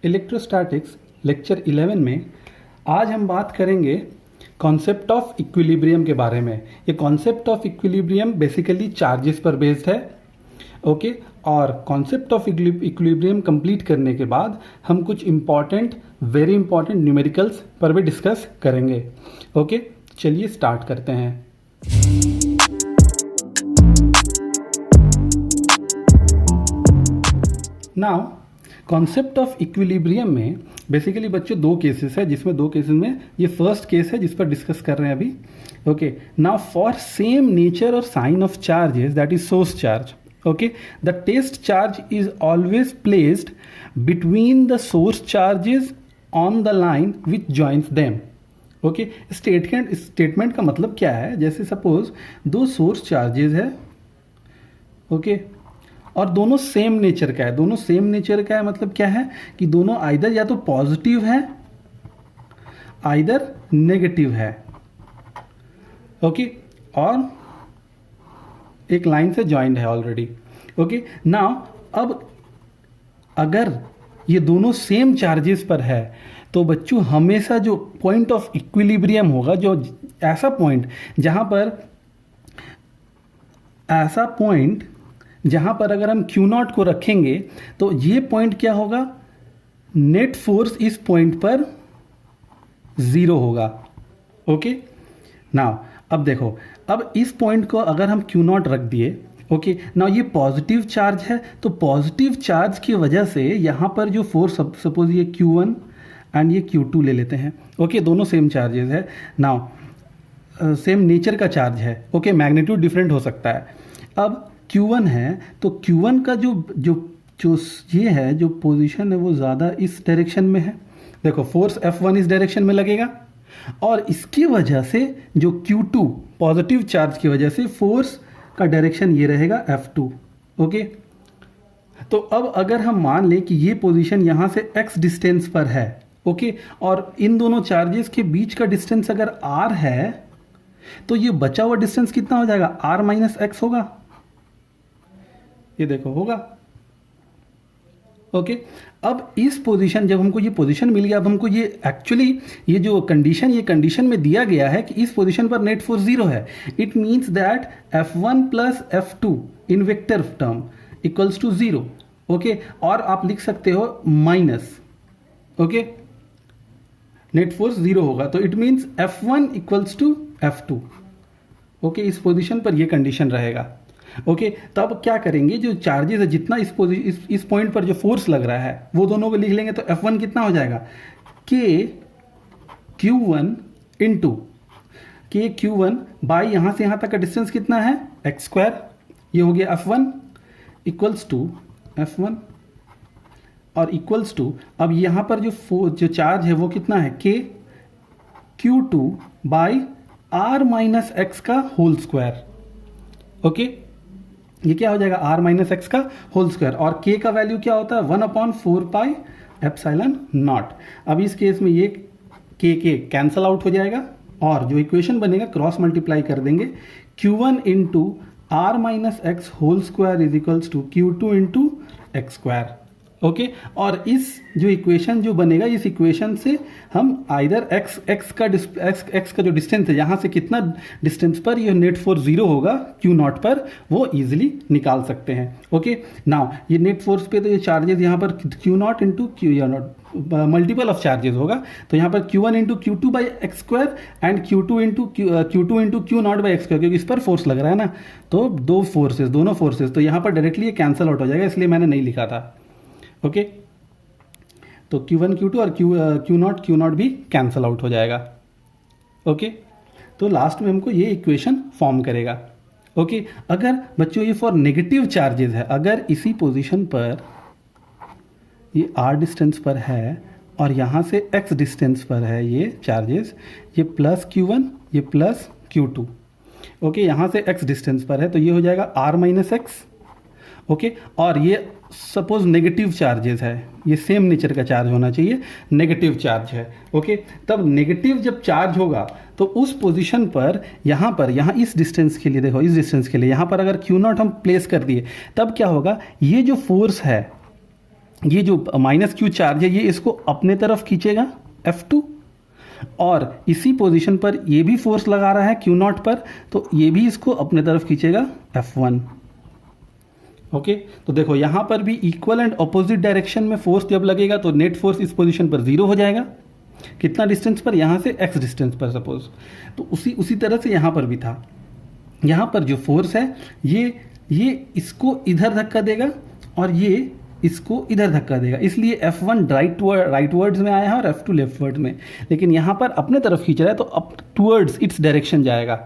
Electrostatics lecture 11 में आज हम बात करेंगे कॉन्सेप्ट ऑफ इक्विलिब्रियम के बारे में। ये concept of equilibrium basically charges पर बेस्ड है। ओके और कॉन्सेप्ट ऑफ इक्विलिब्रियम कंप्लीट करने के बाद हम कुछ इंपॉर्टेंट वेरी इंपॉर्टेंट न्यूमेरिकल्स पर भी डिस्कस करेंगे। ओके चलिए स्टार्ट करते हैं। नाउ कॉन्सेप्ट ऑफ इक्विलिब्रियम में बेसिकली बच्चों दो केसेस है, जिसमें दो केसेस में ये फर्स्ट केस है जिस पर डिस्कस कर रहे हैं अभी। Okay now for same nature और sign of charges that is source charge, okay, the test charge is always placed between the source charges on the line which joins them. okay, statement का मतलब क्या है, जैसे suppose दो source charges है, okay, और दोनों सेम नेचर का है। दोनों सेम नेचर का है मतलब क्या है कि दोनों आइदर या तो पॉजिटिव है आइदर नेगेटिव है, ओके, और एक लाइन से ज्वाइंट है ऑलरेडी। ओके नाउ अब अगर ये दोनों सेम चार्जेस पर है तो बच्चों हमेशा जो पॉइंट ऑफ इक्विलिब्रियम होगा, जो ऐसा पॉइंट जहां पर अगर हम Q0 को रखेंगे तो ये पॉइंट क्या होगा, नेट फोर्स इस पॉइंट पर 0 होगा। ओके नाउ अब देखो, अब इस पॉइंट को अगर हम Q0 रख दिए, ओके नाउ ये पॉजिटिव चार्ज है, तो पॉजिटिव चार्ज की वजह से यहाँ पर जो फोर्स, सपोज ये Q1 एंड ये Q2 ले लेते हैं, ओके, दोनों सेम चार्जेस है। नाउ सेम नेचर का चार्ज है, ओके, मैग्नीट्यूड डिफरेंट हो सकता है। अब Q1 है तो Q1 का जो ये है, जो पोजीशन है वो ज़्यादा इस डायरेक्शन में है। देखो फोर्स F1 इस डायरेक्शन में लगेगा और इसकी वजह से जो Q2 पॉजिटिव चार्ज की वजह से फोर्स का डायरेक्शन ये रहेगा F2। ओके तो अब अगर हम मान लें कि ये पोजीशन यहाँ से x डिस्टेंस पर है, ओके, और इन दोनों चार्जेस के बीच का डिस्टेंस अगर r है तो ये बचा हुआ डिस्टेंस कितना हो जाएगा, r माइनस एक्स होगा। ये देखो होगा। ओके अब इस पोजीशन, जब हमको ये पोजीशन मिल गया, अब हमको ये एक्चुअली ये जो कंडीशन, ये कंडीशन में दिया गया है कि इस पोजीशन पर नेट फोर्स 0 है। It means that F1 plus F2 in vector term equals to 0। Okay और आप लिख सकते हो माइनस, ओके, नेट फोर्स 0 होगा तो it means F1 equals to F2। Okay इस पोजीशन पर ये कंडीशन रहेगा। ओके तो अब क्या करेंगे, जो चार्जेस है, जितना इस पॉइंट पर जो फोर्स लग रहा है वो दोनों को लिख लेंगे तो F1 कितना हो जाएगा, Q1 इंटू Q1 बाई यहाँ से यहाँ तक का डिस्टेंस कितना है x²। ये हो गया F1 इक्वल्स टू F1 और इक्वल्स टू, अब यहाँ पर जो चार्ज है वो कितना है, Q2 by r minus x का होल स्क्वायर। ओके ये क्या हो जाएगा, r माइनस एक्स का होल स्क्वायर, और k का वैल्यू क्या होता है 1/4 पाई एप्सिलॉन नॉट। अब इस केस में ये k कैंसल आउट हो जाएगा और जो इक्वेशन बनेगा क्रॉस मल्टीप्लाई कर देंगे, Q1 into r minus x whole square is equals to Q2 into x square. Okay और इस जो इक्वेशन जो बनेगा, इस इक्वेशन से हम आइदर x का जो डिस्टेंस है, यहाँ से कितना डिस्टेंस पर ये नेट फोर्स 0 होगा Q0 पर, वो इजीली निकाल सकते हैं। ओके नाउ ये नेट फोर्स पे तो ये चार्जेस यहाँ पर Q0 into Q0 multiple of charges होगा, तो यहाँ पर Q1 into Q2 by x² and Q2 into Q0 by x², क्योंकि इस पर फोर्स लग रहा है ना, तो दोनों फोर्सेस, तो यहाँ पर डायरेक्टली ये कैंसल आउट हो जाएगा, इसलिए मैंने नहीं लिखा था। ओके तो Q1 Q2 और Q0 भी कैंसल आउट हो जाएगा। ओके तो लास्ट में हमको ये इक्वेशन फॉर्म करेगा। ओके अगर बच्चों ये फॉर नेगेटिव चार्जेस है, अगर इसी पोजीशन पर ये r डिस्टेंस पर है और यहाँ से x डिस्टेंस पर है ये चार्जेस, ये प्लस Q1 ये प्लस Q2, ओके यहाँ से x डिस्टेंस पर है तो ये हो जाएगा r माइनस एक्स। ओके और ये सपोज नेगेटिव चार्जेस है, ये सेम नेचर का चार्ज होना चाहिए, नेगेटिव चार्ज है। ओके तब नेगेटिव जब चार्ज होगा तो उस पोजीशन पर यहाँ इस डिस्टेंस के लिए, देखो इस डिस्टेंस के लिए यहाँ पर अगर Q0 हम प्लेस कर दिए, तब क्या होगा, ये जो फोर्स है ये जो माइनस क्यू चार्ज है ये इसको अपने तरफ खींचेगा F2, और इसी पोजीशन पर ये भी फोर्स लगा रहा है Q नॉट पर, तो ये भी इसको अपने तरफ खींचेगा F1। ओके, तो देखो यहाँ पर भी इक्वल एंड अपोजिट डायरेक्शन में फोर्स जब लगेगा तो नेट फोर्स इस पोजीशन पर 0 हो जाएगा। कितना डिस्टेंस पर? यहाँ से x डिस्टेंस पर सपोज। तो उसी तरह से यहाँ पर भी था। यहाँ पर जो फोर्स है ये इसको इधर धक्का देगा और ये इसको इधर धक्का देगा, इसलिए F1 राइट वर्ड्स में आया है और F2 लेफ्ट वर्ड में, लेकिन यहाँ पर अपने तरफ खींच रहा है तो अप टूवर्ड्स इट्स डायरेक्शन जाएगा।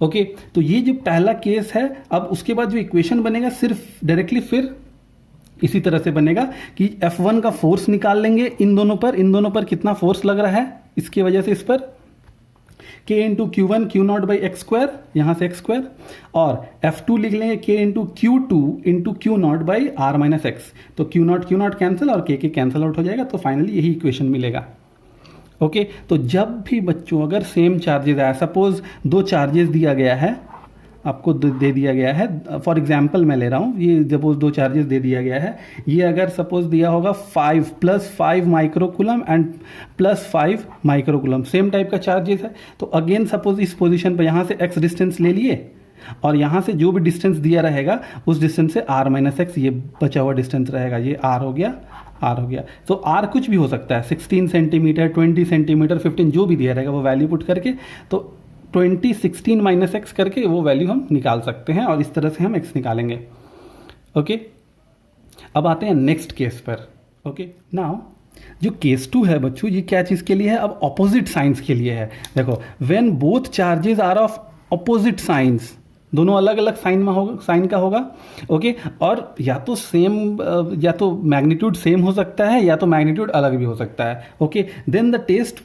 ओके, तो ये जो पहला केस है। अब उसके बाद जो इक्वेशन बनेगा सिर्फ डायरेक्टली फिर इसी तरह से बनेगा कि F1 का फोर्स निकाल लेंगे इन दोनों पर कितना फोर्स लग रहा है इसकी वजह से, इस पर K into Q1 Q naught by x square, यहाँ से एक्स स्क्वायर, और F2 लिख लेंगे K into Q2 into Q naught by r minus x. तो Q नॉट कैंसिल और K कैंसिल आउट हो जाएगा, तो फाइनली यही इक्वेशन मिलेगा। ओके, तो जब भी बच्चों अगर सेम चार्जेस आया, सपोज दो चार्जेस दिया गया है आपको, दे दिया गया है, फॉर एग्जांपल मैं ले रहा हूँ, ये सपोज दो चार्जेस दे दिया गया है, ये अगर सपोज दिया होगा 5 + 5 microcoulomb and +5 microcoulomb, same type का चार्जेस है, तो अगेन सपोज इस पोजीशन पर यहाँ से x डिस्टेंस ले लिए और यहाँ से जो भी डिस्टेंस दिया रहेगा उस डिस्टेंस से r माइनस एक्स ये बचा हुआ डिस्टेंस रहेगा, ये r हो गया। तो r कुछ भी हो सकता है, 16 सेंटीमीटर, 20 सेंटीमीटर, 15, जो भी दिया रहेगा वो वैल्यू पुट करके तो 20 16 माइनस एक्स करके वो वैल्यू हम निकाल सकते हैं, और इस तरह से हम x निकालेंगे। ओके, अब आते हैं नेक्स्ट केस पर। ओके, नाउ जो केस 2 है बच्चों, ये क्या चीज़ के लिए है? अब ऑपोजिट साइंस के लिए है। देखो, when both charges are of opposite signs, दोनों अलग अलग साइन का होगा। ओके, और या तो सेम, या तो मैग्नीट्यूड सेम हो सकता है या तो मैग्नीट्यूड अलग भी हो सकता है। Okay, then the test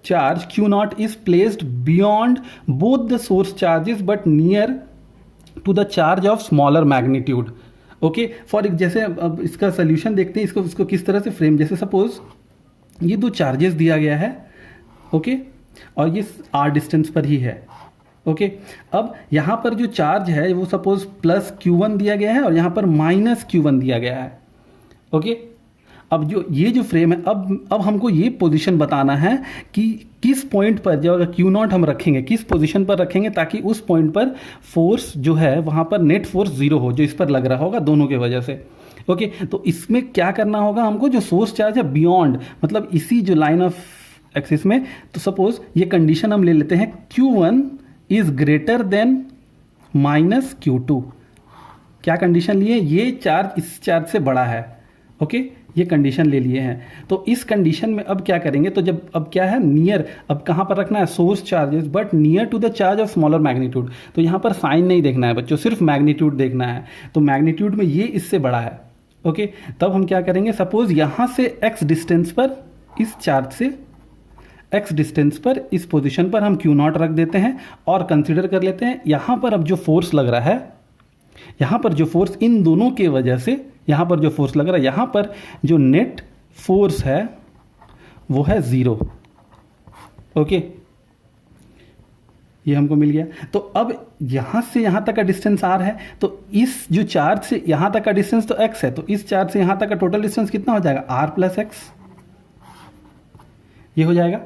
charge Q naught is placed beyond both the source charges but near to the charge of smaller magnitude। Okay, for जैसे अब इसका सोल्यूशन देखते हैं, इसको किस तरह से फ्रेम, जैसे सपोज ये दो चार्जेस दिया गया है, ओके, और ये r डिस्टेंस पर ही है। ओके, अब यहाँ पर जो चार्ज है वो सपोज +Q1 दिया गया है और यहाँ पर -Q1 दिया गया है। ओके, अब ये जो फ्रेम है, अब हमको ये पोजीशन बताना है कि किस पॉइंट पर जब अगर Q नॉट हम रखेंगे, किस पोजीशन पर रखेंगे ताकि उस पॉइंट पर फोर्स जो है वहाँ पर नेट फोर्स 0 हो, जो इस पर लग रहा होगा दोनों के वजह से। ओके, तो इसमें क्या करना होगा हमको, जो सोर्स चार्ज है बियॉन्ड, मतलब इसी जो लाइन ऑफ एक्सिस में, तो सपोज ये कंडीशन हम ले लेते हैं Q1 is greater than -Q2। क्या कंडीशन लिए? ये चार्ज इस चार्ज से बड़ा है। ओके, ये कंडीशन ले लिए हैं। तो इस कंडीशन में अब क्या करेंगे, तो जब अब क्या है, नियर, अब कहाँ पर रखना है, source charges but near to the charge of smaller magnitude. तो यहाँ पर साइन नहीं देखना है बच्चों, सिर्फ मैग्नीट्यूड देखना है। तो मैग्नीट्यूड में ये इससे बड़ा है। ओके, तब हम क्या करेंगे, सपोज यहाँ से x डिस्टेंस पर, इस चार्ज से x डिस्टेंस पर इस पोजिशन पर हम Q नॉट रख देते हैं और कंसिडर कर लेते हैं यहाँ पर अब जो फोर्स लग रहा है, यहाँ पर जो फोर्स इन दोनों के वजह से, यहाँ पर जो फोर्स लग रहा है, यहाँ पर जो नेट फोर्स है वो है 0। ओके, ये हमको मिल गया। तो अब यहाँ से यहाँ तक का डिस्टेंस r है, तो इस जो चार्ज से यहाँ तक का डिस्टेंस तो x है, तो इस चार्ज से यहाँ तक का टोटल डिस्टेंस कितना हो जाएगा, r + x, ये हो जाएगा।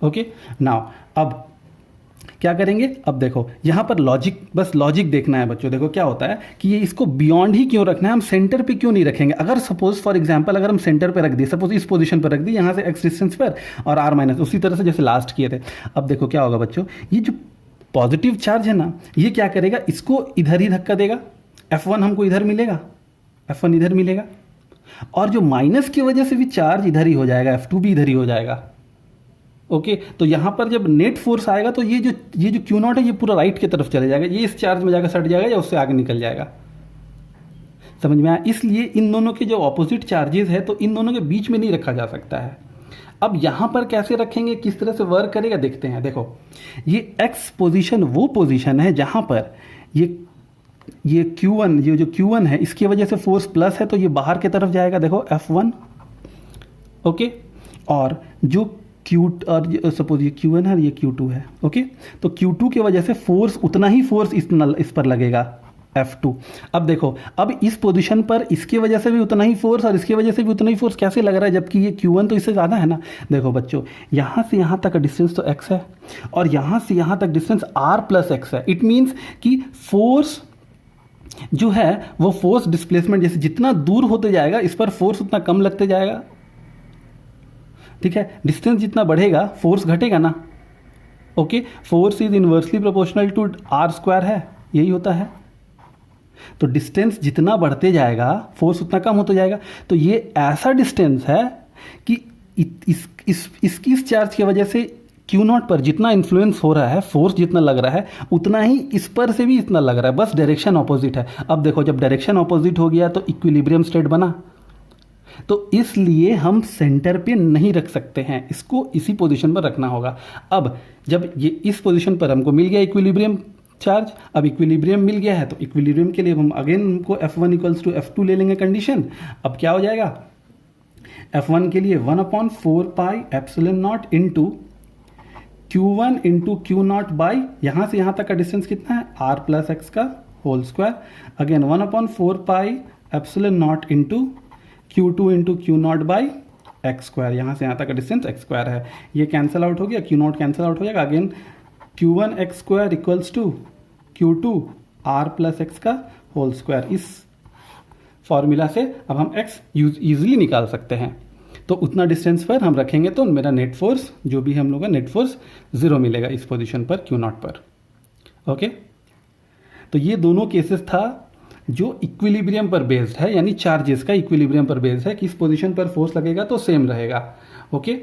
ओके, नाउ अब क्या करेंगे, अब देखो यहाँ पर लॉजिक, बस लॉजिक देखना है बच्चों। देखो क्या होता है कि ये इसको बियॉन्ड ही क्यों रखना है, हम सेंटर पे क्यों नहीं रखेंगे। अगर सपोज फॉर एग्जांपल अगर हम सेंटर पे रख दिए, सपोज इस पोजीशन पर रख दी, यहाँ से x डिस्टेंस पर और r माइनस, उसी तरह से जैसे लास्ट किए थे। अब देखो क्या होगा बच्चों, ये जो पॉजिटिव चार्ज है ना, ये क्या करेगा, इसको इधर ही धक्का देगा। F1 हमको इधर मिलेगा, F1 इधर मिलेगा, और जो माइनस की वजह से भी चार्ज इधर ही हो जाएगा, F2 भी इधर ही हो जाएगा। ओके, तो यहाँ पर जब नेट फोर्स आएगा तो ये जो Q नॉट है ये पूरा राइट की तरफ चले जाएगा, ये इस चार्ज में जाकर सट जाएगा या उससे आगे निकल जाएगा। समझ में आया? इसलिए इन दोनों के जो ऑपोजिट चार्जेस है तो इन दोनों के बीच में नहीं रखा जा सकता है। अब यहाँ पर कैसे रखेंगे, किस तरह से वर्क करेगा देखते हैं। देखो, ये x पोजीशन वो पोजीशन है जहाँ पर ये Q1, ये जो Q1 है इसकी वजह से फोर्स प्लस है तो ये बाहर की तरफ जाएगा, देखो F1। ओके, और जो और सपोज ये Q1 है और ये Q2 है। ओके, तो Q2 की वजह से फोर्स, उतना ही फोर्स इस पर लगेगा। F2। अब देखो, अब इस पोजीशन पर इसकी वजह से भी उतना ही फोर्स और इसकी वजह से भी उतना ही फोर्स कैसे लग रहा है, जबकि ये Q1 तो इससे ज़्यादा है ना। देखो बच्चों, यहाँ से यहाँ तक का डिस्टेंस तो x है और यहाँ से यहाँ तक डिस्टेंस r प्लस x है। इट मीन्स कि फोर्स जो है वो फोर्स डिस्प्लेसमेंट, जैसे जितना दूर होते जाएगा इस पर फोर्स उतना कम लगते जाएगा। ठीक है, डिस्टेंस जितना बढ़ेगा फोर्स घटेगा ना। ओके, force is inversely proportional to r square है, यही होता है। तो डिस्टेंस जितना बढ़ते जाएगा फोर्स उतना कम होता जाएगा। तो ये ऐसा डिस्टेंस है कि इसकी इस चार्ज की वजह से Q0 पर जितना इन्फ्लुएंस हो रहा है, फोर्स जितना लग रहा है, उतना ही इस पर से भी इतना लग रहा है, बस डायरेक्शन ऑपोजिट है। अब देखो, जब डायरेक्शन ऑपोजिट हो गया तो इक्विलिब्रियम स्टेट बना। तो इसलिए हम सेंटर पे नहीं रख सकते हैं, इसको इसी पोजीशन पर रखना होगा। अब जब ये इस पोजीशन पर हमको मिल गया इक्विलिब्रियम चार्ज, अब इक्विलिब्रियम मिल गया है तो इक्विलिब्रियम के लिए हम अगेन हमको F1 इक्वल्स टू F2 ले लेंगे कंडीशन। अब क्या हो जाएगा, F1 के लिए 1/4 pi epsilon naught into Q1 into Q0 by, यहाँ से यहाँ तक का डिस्टेंस कितना है, r प्लस एक्स का whole square. Again 1/4 pi epsilon naught into Q2 into Q0 by x square, यहाँ से यहाँ तक का डिस्टेंस एक्स स्क्वायर है। ये कैंसिल आउट हो गया, Q0 कैंसिल आउट हो जाएगा। Again Q1 x square equals to Q2 r plus x का होल स्क्वायर। इस फॉर्मूला से अब हम x ईजिली निकाल सकते हैं। तो उतना डिस्टेंस पर हम रखेंगे तो मेरा नेट फोर्स, जो भी हम लोग का नेट फोर्स 0 मिलेगा इस पोजीशन पर Q0 पर। ओके, तो ये दोनों केसेस था जो इक्विलिब्रियम पर बेस्ड है, यानी चार्जेस का इक्विलिब्रियम पर बेस्ड है कि इस पोजीशन पर फोर्स लगेगा तो सेम रहेगा। ओके,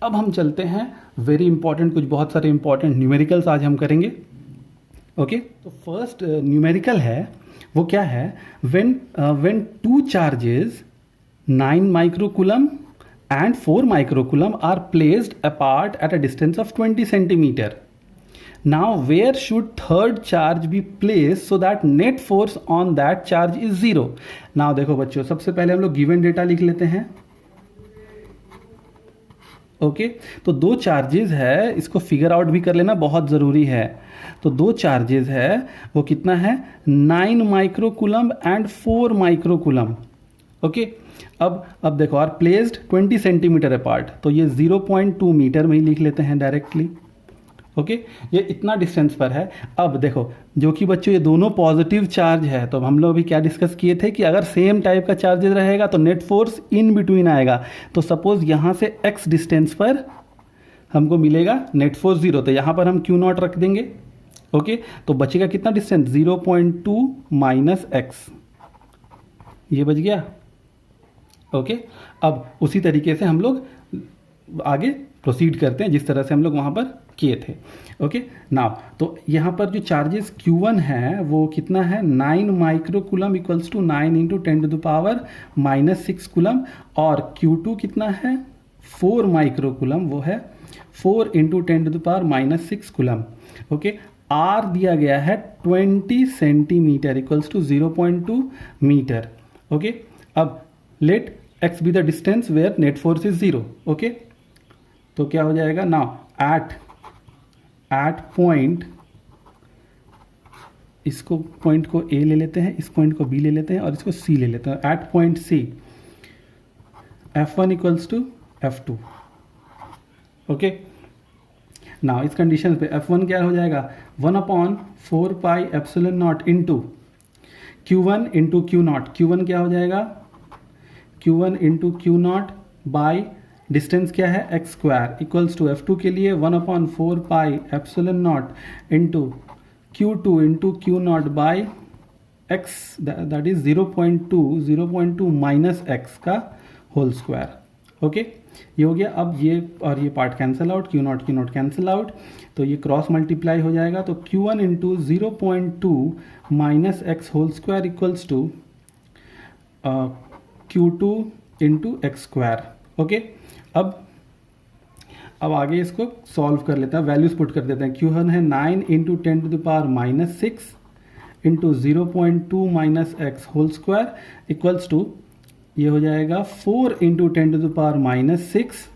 अब हम चलते हैं वेरी इंपॉर्टेंट, कुछ बहुत सारे इंपॉर्टेंट न्यूमेरिकल्स आज हम करेंगे। ओके, तो फर्स्ट न्यूमेरिकल है वो क्या है, when two charges 9 microcoulomb and 4 microcoulomb are placed apart at a distance of 20 centimeter. Now where should third charge be placed so that net force on that charge is 0? Now देखो बच्चों, सबसे पहले हम लोग गिवन डेटा लिख लेते हैं। Okay, तो दो चार्जेस है, इसको फिगर आउट भी कर लेना बहुत ज़रूरी है। तो दो चार्जेस है, वो कितना है, 9 माइक्रोकूलम एंड 4 माइक्रोकूलम। ओके, अब देखो, आर प्लेस्ड 20 सेंटीमीटर अपार्ट, तो ये 0.2 मीटर में ही लिख लेते हैं डायरेक्टली। ओके, ये इतना डिस्टेंस पर है। अब देखो, जो कि बच्चों ये दोनों पॉजिटिव चार्ज है, तो हम लोग अभी क्या डिस्कस किए थे कि अगर सेम टाइप का चार्जेस रहेगा तो नेट फोर्स इन बिटवीन आएगा। तो सपोज यहाँ से x डिस्टेंस पर हमको मिलेगा नेट फोर्स 0, तो यहाँ पर हम Q0 रख देंगे। ओके, तो बचेगा कितना डिस्टेंस, 0.2 माइनस एक्स, ये बच गया। ओके, अब उसी तरीके से हम लोग आगे प्रोसीड करते हैं जिस तरह से हम लोग वहाँ पर किए थे। ओके, नाउ तो यहाँ पर जो चार्जेस Q1 है वो कितना है, 9 microcoulomb equals to 9 into 10 to the power -6 coulomb, और Q2 कितना है, 4 माइक्रोकूलम, वो है 4 into 10 to the power -6 coulomb. Okay, R दिया गया है 20 centimetre equals to 0.2 metre. Okay, अब let x be the distance where net force is 0। Okay, तो क्या हो जाएगा, नाउ एट पॉइंट, इसको पॉइंट को A ले लेते हैं, इस पॉइंट को B ले लेते हैं और इसको C ले लेते हैं। At point C F1 equals to F2। Okay, now इस कंडीशन पे F1 क्या हो जाएगा, 1/4 pi epsilon naught into Q1 into Q0। Q1 क्या हो जाएगा, Q1 into Q0 by distance क्या है, x square equals to F2 के लिए 1/4 pi epsilon naught into Q2 into Q0 by x, that is 0.2 minus x का whole square. Okay, ये हो गया। अब ये और ये part cancel out, Q0 cancel out, तो ये क्रॉस मल्टीप्लाई हो जाएगा। तो Q1 into 0.2 minus x whole square equals to Q2 into x square. Okay, अब आगे इसको सॉल्व कर लेते हैं, वैल्यूज पुट कर देते हैं। Q1 है 9 into 10 to the power -6 into 0.2 minus x whole square equals to, ये हो जाएगा 4 into 10 to the power -6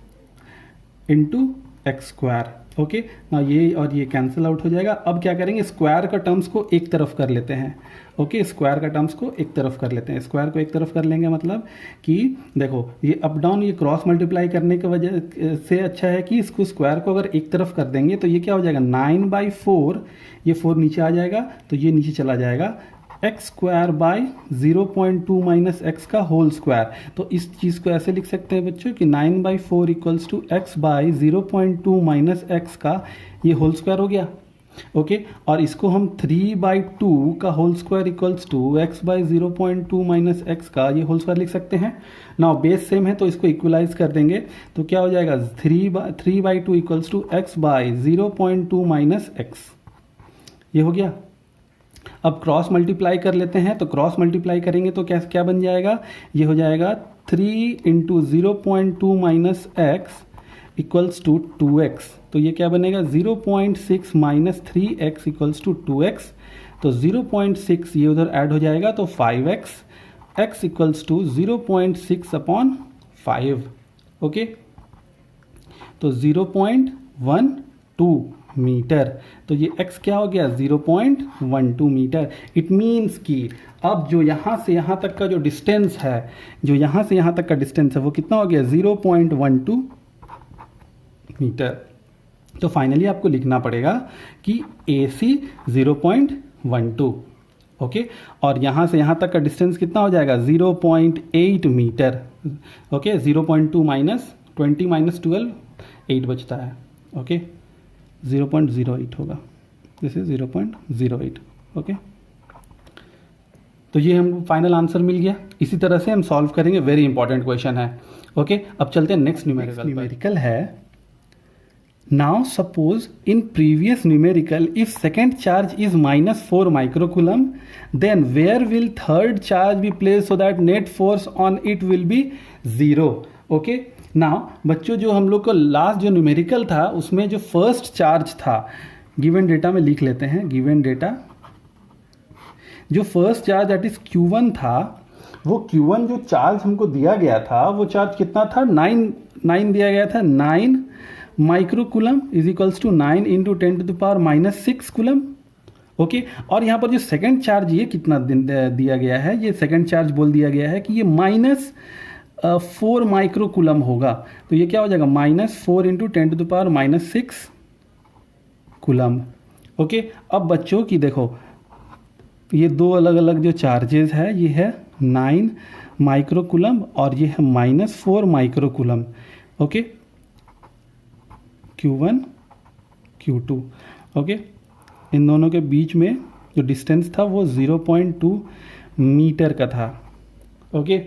into x square. Okay ना, ये और ये कैंसिल आउट हो जाएगा। अब क्या करेंगे, स्क्वायर का टर्म्स को एक तरफ कर लेते हैं। ओके, स्क्वायर का टर्म्स को एक तरफ कर लेते हैं। स्क्वायर को एक तरफ कर लेंगे मतलब कि देखो ये अप डाउन ये क्रॉस मल्टीप्लाई करने की वजह से अच्छा है कि इसको स्क्वायर को अगर एक तरफ कर देंगे तो ये क्या हो जाएगा 9/4, ये 4 नीचे आ जाएगा तो ये नीचे चला जाएगा, x square by 0.2 minus x का होल स्क्वायर। तो इस चीज़ को ऐसे लिख सकते हैं बच्चों कि 9/4 equals to x by 0.2 minus x का ये होल स्क्वायर हो गया। ओके, और इसको हम 3/2 का whole square equals to x by 0.2 minus x का ये होल स्क्वायर लिख सकते हैं। नाउ बेस सेम है तो इसको इक्वलाइज कर देंगे तो क्या हो जाएगा 3/2 equals to x by 0.2 minus x, ये हो गया। अब क्रॉस मल्टीप्लाई कर लेते हैं, तो क्रॉस मल्टीप्लाई करेंगे तो क्या क्या बन जाएगा, ये हो जाएगा 3 × 0.2 minus x equals to 2x। तो ये क्या बनेगा 0.6 minus 3x equals to 2x। तो 0.6 ये उधर ऐड हो जाएगा तो 5x, x equals to 0.6/5। Okay, तो 0.12 मीटर। तो ये x क्या हो गया 0.12 मीटर। इट मीन्स कि अब जो यहाँ से यहाँ तक का जो डिस्टेंस है, जो यहाँ से यहाँ तक का डिस्टेंस है वो कितना हो गया 0.12 मीटर। तो फाइनली आपको लिखना पड़ेगा कि AC 0.12। ओके, और यहाँ से यहाँ तक का डिस्टेंस कितना हो जाएगा 0.8 मीटर। ओके, 0.2 माइनस 20 माइनस 12 8 बचता है। ओके, 0.08 होगा, दिस इज 0.08। ओके, तो ये हमको फाइनल आंसर मिल गया। इसी तरह से हम सॉल्व करेंगे, वेरी इंपॉर्टेंट क्वेश्चन है। ओके, अब चलते हैं नेक्स्ट न्यूमेरिकल है। Now suppose in previous numerical if second charge is -4 microcoulomb then where will third charge be place so that net force on it will be 0। Okay, now बच्चों जो हम लोग को लास्ट जो न्यूमेरिकल था उसमें जो फर्स्ट चार्ज था, गिवन डेटा में लिख लेते हैं, गिवन डेटा जो first charge that is Q1 था, वो Q1 जो चार्ज हमको दिया गया था वो चार्ज कितना था 9 दिया गया था, 9 microcoulomb is equals to 9 × 10⁻⁻6 coulomb. Okay, और यहाँ पर जो सेकंड चार्ज ये कितना दिया गया है, ये सेकंड चार्ज बोल दिया गया है कि ये -4 माइक्रोकूलम होगा। तो ये क्या हो जाएगा -4 × 10⁻⁻6 कूलम। ओके, अब बच्चों की देखो ये दो अलग अलग जो चार्जेस है, ये है 9 माइक्रोकूलम और ये है -4 microcoulomb. Okay, Q1 Q2। Okay, इन दोनों के बीच में जो डिस्टेंस था वो 0.2 मीटर का था। ओके,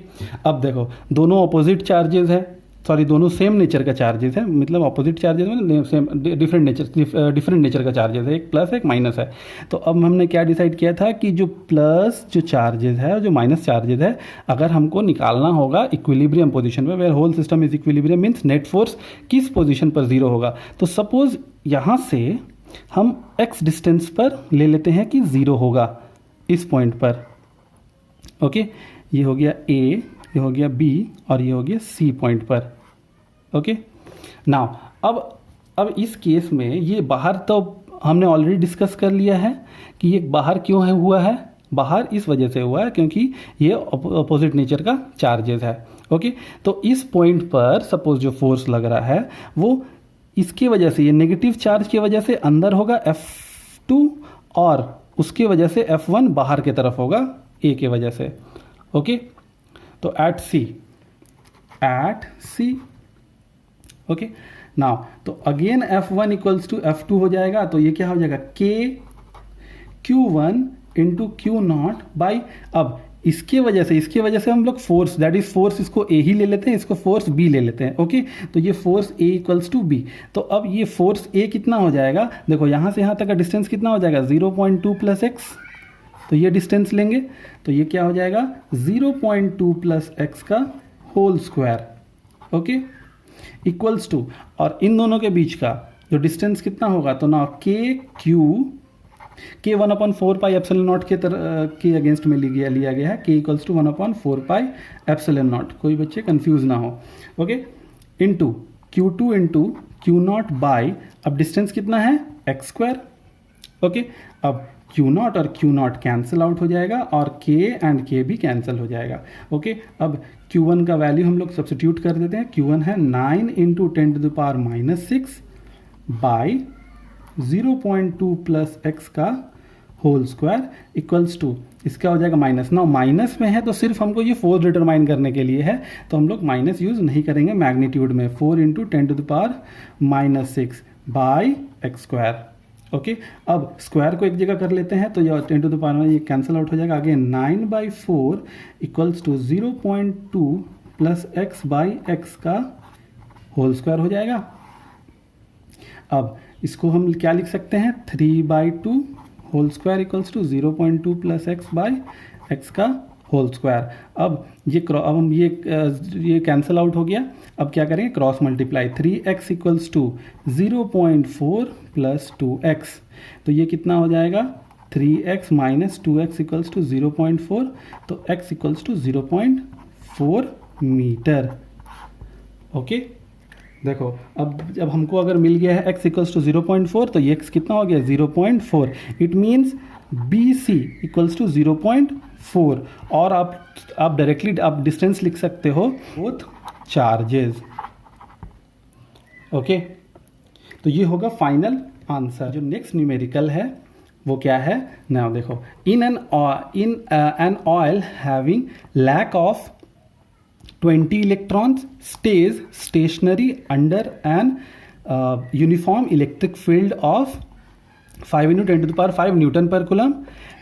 अब देखो दोनों अपोजिट चार्जेस है, सॉरी दोनों सेम नेचर का चार्जेस है, मतलब अपोजिट चार्जेस में सेम डिफरेंट नेचर का चार्जेस है, एक प्लस एक माइनस है। तो अब हमने क्या डिसाइड किया था कि जो प्लस जो चार्जेस है और जो माइनस चार्जेस है, अगर हमको निकालना होगा इक्विलिब्रियम पोजीशन पे, where whole system is equilibrium means net force किस पोजीशन पर 0 होगा। तो सपोज यहाँ से हम x डिस्टेंस पर ले लेते हैं कि 0 होगा इस पॉइंट पर। ओके, ये हो गया A, ये हो गया B और ये हो गया C पॉइंट पर। ओके, नाउ अब इस केस में ये बाहर तो हमने ऑलरेडी डिस्कस कर लिया है कि ये बाहर क्यों है हुआ है, बाहर इस वजह से हुआ है क्योंकि ये अपोजिट नेचर का चार्जेस है। ओके, तो इस पॉइंट पर सपोज जो फोर्स लग रहा है वो इसकी वजह से, ये नेगेटिव चार्ज की वजह से अंदर होगा F2 और उसकी वजह से F1 बाहर की तरफ होगा A के वजह से। ओके, तो एट C। ओके, नाउ तो again F1 equals to F2 हो जाएगा। तो ये क्या हो जाएगा Q1 × Q0 बाई, अब इसके वजह से हम लोग फोर्स दैट इज फोर्स इसको A ही ले लेते हैं, इसको फोर्स B ले लेते हैं। ओके, तो ये force A equals to B। तो अब ये फोर्स A कितना हो जाएगा, देखो यहाँ से यहाँ तक का डिस्टेंस कितना हो जाएगा 0.2 + x। तो ये डिस्टेंस लेंगे तो ये क्या हो जाएगा 0.2 + x का whole square. Okay, equals to, और इन दोनों के बीच का जो डिस्टेंस कितना होगा, तो ना K 1/4πε0 के अगेंस्ट में लिया गया है, K इक्वल्स टू 1/4πε0। कोई बच्चे कंफ्यूज ना हो। Okay, into Q2 × Q not by, अब डिस्टेंस कितना है एक्स स्क्वायर। ओके, अब क्यू नॉट और क्यू नॉट कैंसिल आउट हो जाएगा और के एंड के भी कैंसिल हो जाएगा। ओके, अब Q1 का वैल्यू हम लोग सब्सटीट्यूट कर देते हैं। Q1 है 9 इंटू 10⁻⁻6 बाई 0.2 प्लस एक्स का होल स्क्वायर इक्वल्स टू, इसका हो जाएगा माइनस। नाउ माइनस में है तो सिर्फ हमको ये 4 डिटरमाइन करने के लिए है, तो हम लोग माइनस यूज नहीं करेंगे मैग्नीट्यूड में। 4 into 10⁻⁻6 by x square. Okay, अब स्क्वायर को एक जगह कर लेते हैं तो ये 10⁻, ये कैंसिल आउट हो जाएगा। आगे 9/4 equals to 0.2 plus x by x का होल स्क्वायर हो जाएगा। अब इसको हम क्या लिख सकते हैं, 3/2 whole square equals to 0.2 plus x by x का होल स्क्वायर। अब ये कैंसिल आउट हो गया। अब क्या करेंगे, cross multiply. 3x equals to 0.4 plus 2x, तो ये कितना हो जाएगा, 3x minus 2x equals to 0.4, तो x equals to 0.4 metre. Okay, देखो अब जब हमको अगर मिल गया है x इक्वल्स टू 0.4, तो ये x कितना हो गया, 0.4। It means BC equals to 0.4। और आप डायरेक्टली आप डिस्टेंस लिख सकते हो बोथ चार्जेस। ओके, तो ये होगा फाइनल आंसर। जो नेक्स्ट न्यूमेरिकल है वो क्या है, नाउ देखो, in an oil having lack of 20 electrons stays stationary under an uniform electric field of 5 into 10⁵ Newton per coulomb,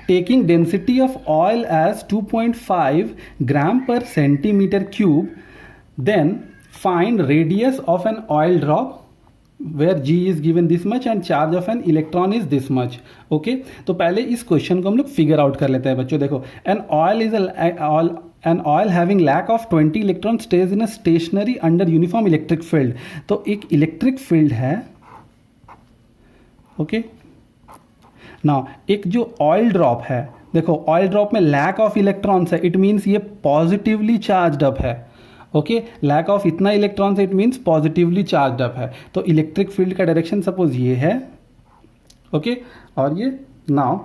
taking density of oil as 2.5 gram per centimeter cube, then find radius of an oil drop where G is given this much and charge of an electron is this much. Okay, तो पहले इस question को हम लोग figure out कर लेते हैं बच्चों। देखो, an oil having lack of 20 electrons stays in a stationary under uniform electric field। तो एक इलेक्ट्रिक फील्ड है। ओके, नाउ एक जो ऑयल ड्रॉप है, देखो ऑयल ड्रॉप में लैक ऑफ इलेक्ट्रॉन्स है, इट मीन्स ये पॉजिटिवली चार्ज्ड अप है। ओके, लैक ऑफ इतना electrons, it means positively charged up है। तो इलेक्ट्रिक फील्ड का डायरेक्शन सपोज ये है। ओके, और ये नाउ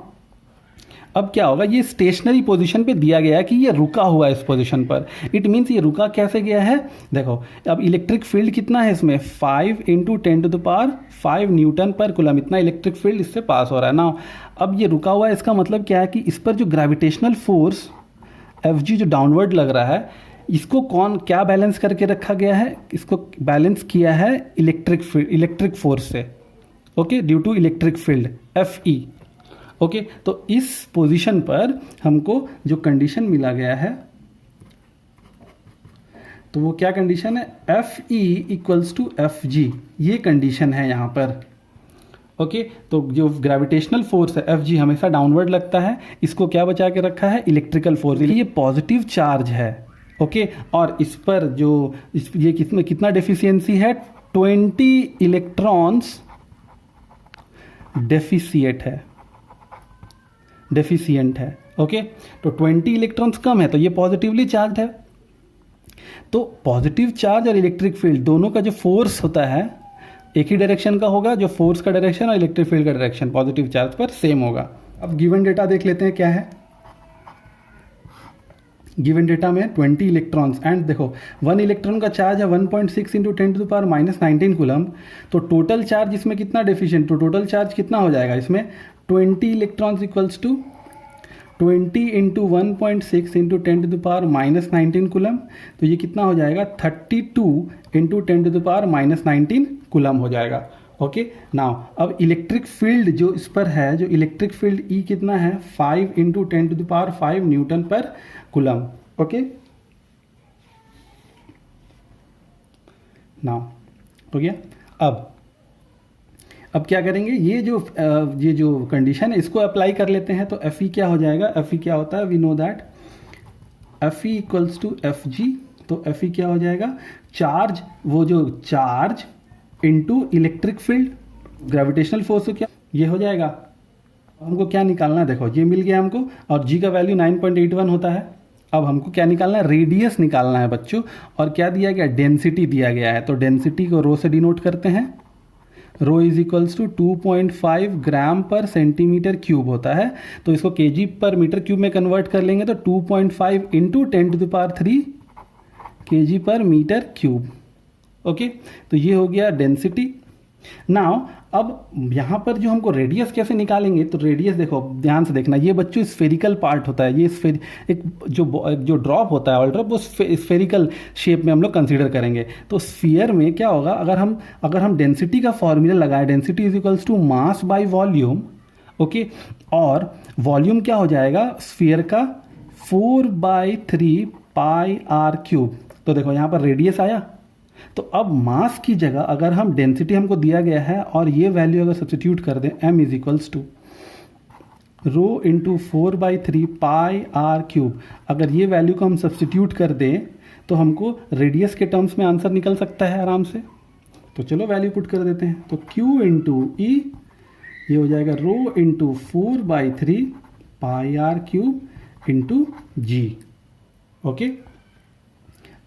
अब क्या होगा, ये स्टेशनरी पोजीशन पे दिया गया है कि ये रुका हुआ है इस पोजीशन पर। इट मीन्स ये रुका कैसे गया है, देखो अब इलेक्ट्रिक फील्ड कितना है इसमें, 5 इंटू 10⁵ न्यूटन पर कूलम, इतना इलेक्ट्रिक फील्ड इससे पास हो रहा है ना। अब ये रुका हुआ है, इसका मतलब क्या है कि इस पर जो ग्रेविटेशनल फोर्स Fg जो डाउनवर्ड लग रहा है, इसको क्या बैलेंस करके रखा गया है, इसको बैलेंस किया है इलेक्ट्रिक फोर्स से। Okay, due to electric field Fe। Okay, तो इस पोजीशन पर हमको जो कंडीशन मिला गया है, तो वो क्या कंडीशन है, Fe इक्वल्स टू Fg, ये कंडीशन है यहाँ पर। ओके, तो जो ग्रेविटेशनल फोर्स है Fg हमेशा डाउनवर्ड लगता है, इसको क्या बचा के रखा है, इलेक्ट्रिकल फोर्स, ये पॉजिटिव चार्ज है। ओके, और इस पर जो ये कितना डेफिशिएंसी है, 20 इलेक्ट्रॉन्स डेफिशिएंट है। ओके, तो 20 इलेक्ट्रॉन्स कम है, तो ये पॉजिटिवली चार्ज है। तो पॉजिटिव चार्ज और इलेक्ट्रिक फील्ड दोनों का जो फोर्स होता है एक ही डायरेक्शन का होगा, जो फोर्स का डायरेक्शन और इलेक्ट्रिक फील्ड का डायरेक्शन पॉजिटिव चार्ज पर सेम होगा। अब गिवन डेटा देख लेते हैं क्या है। गिवन डेटा में 20 इलेक्ट्रॉन्स एंड देखो 1 इलेक्ट्रॉन का चार्ज है 1.6 इंटू 10⁻⁻19 कूलम। तो टोटल चार्ज इसमें कितना डेफिशिएंट, तो टोटल चार्ज कितना हो जाएगा इसमें, 20 electrons equals to 20 into 1.6 into 10⁻⁻19 coulomb. तो ये कितना हो जाएगा, 32 इंटू 10⁻⁻19 कूलम हो जाएगा। ओके, नाउ अब इलेक्ट्रिक फील्ड जो इस पर है, जो इलेक्ट्रिक फील्ड E कितना है, 5 into 10⁵ Newton per coulomb. Okay, now हो गया। अब क्या करेंगे, ये जो कंडीशन है इसको अप्लाई कर लेते हैं। तो Fe क्या हो जाएगा, Fe क्या होता है, we know that Fe equals to Fg। तो Fe क्या हो जाएगा, चार्ज, वो जो charge into electric field, gravitational force क्या ये हो जाएगा। हमको क्या निकालना है, देखो ये मिल गया हमको, और G का वैल्यू 9.81 होता है। अब हमको क्या निकालना है, रेडियस निकालना है बच्चों। और क्या दिया गया, डेंसिटी दिया गया है। तो डेंसिटी को रो से डिनोट करते हैं। रो इज इक्वल्स टू 2.5 ग्राम पर सेंटीमीटर क्यूब होता है। तो इसको केजी पर मीटर क्यूब में कन्वर्ट कर लेंगे तो 2.5 इंटू 10⁻³ केजी पर मीटर क्यूब। ओके, तो ये हो गया डेंसिटी। नाउ अब यहाँ पर जो हमको रेडियस कैसे निकालेंगे, तो रेडियस देखो ध्यान से देखना, ये बच्चों स्फेरिकल पार्ट होता है। ये एक जो ड्रॉप होता है, ऑयल ड्रॉप, वो स्फेरिकल शेप में हम लोग कंसीडर करेंगे। तो स्फीयर में क्या होगा, अगर हम डेंसिटी का फॉर्मूला लगाएं, density is equals to mass by volume. Okay, और वॉल्यूम क्या हो जाएगा स्फीयर का, 4/3 पाई आर क्यूब। तो देखो यहाँ पर रेडियस आया। तो अब मास की जगह अगर हम डेंसिटी हमको दिया गया है और ये वैल्यू अगर सब्स्टिट्यूट कर दें, m is equals to rho into 4/3 pi r cube, अगर ये वैल्यू को हम सब्स्टिट्यूट कर दें तो हमको रेडियस के टर्म्स में आंसर निकल सकता है आराम से। तो चलो वैल्यू पुट कर देते हैं। तो q इंटू ई, ये हो जाएगा rho into 4/3 pi r cube into g. Okay,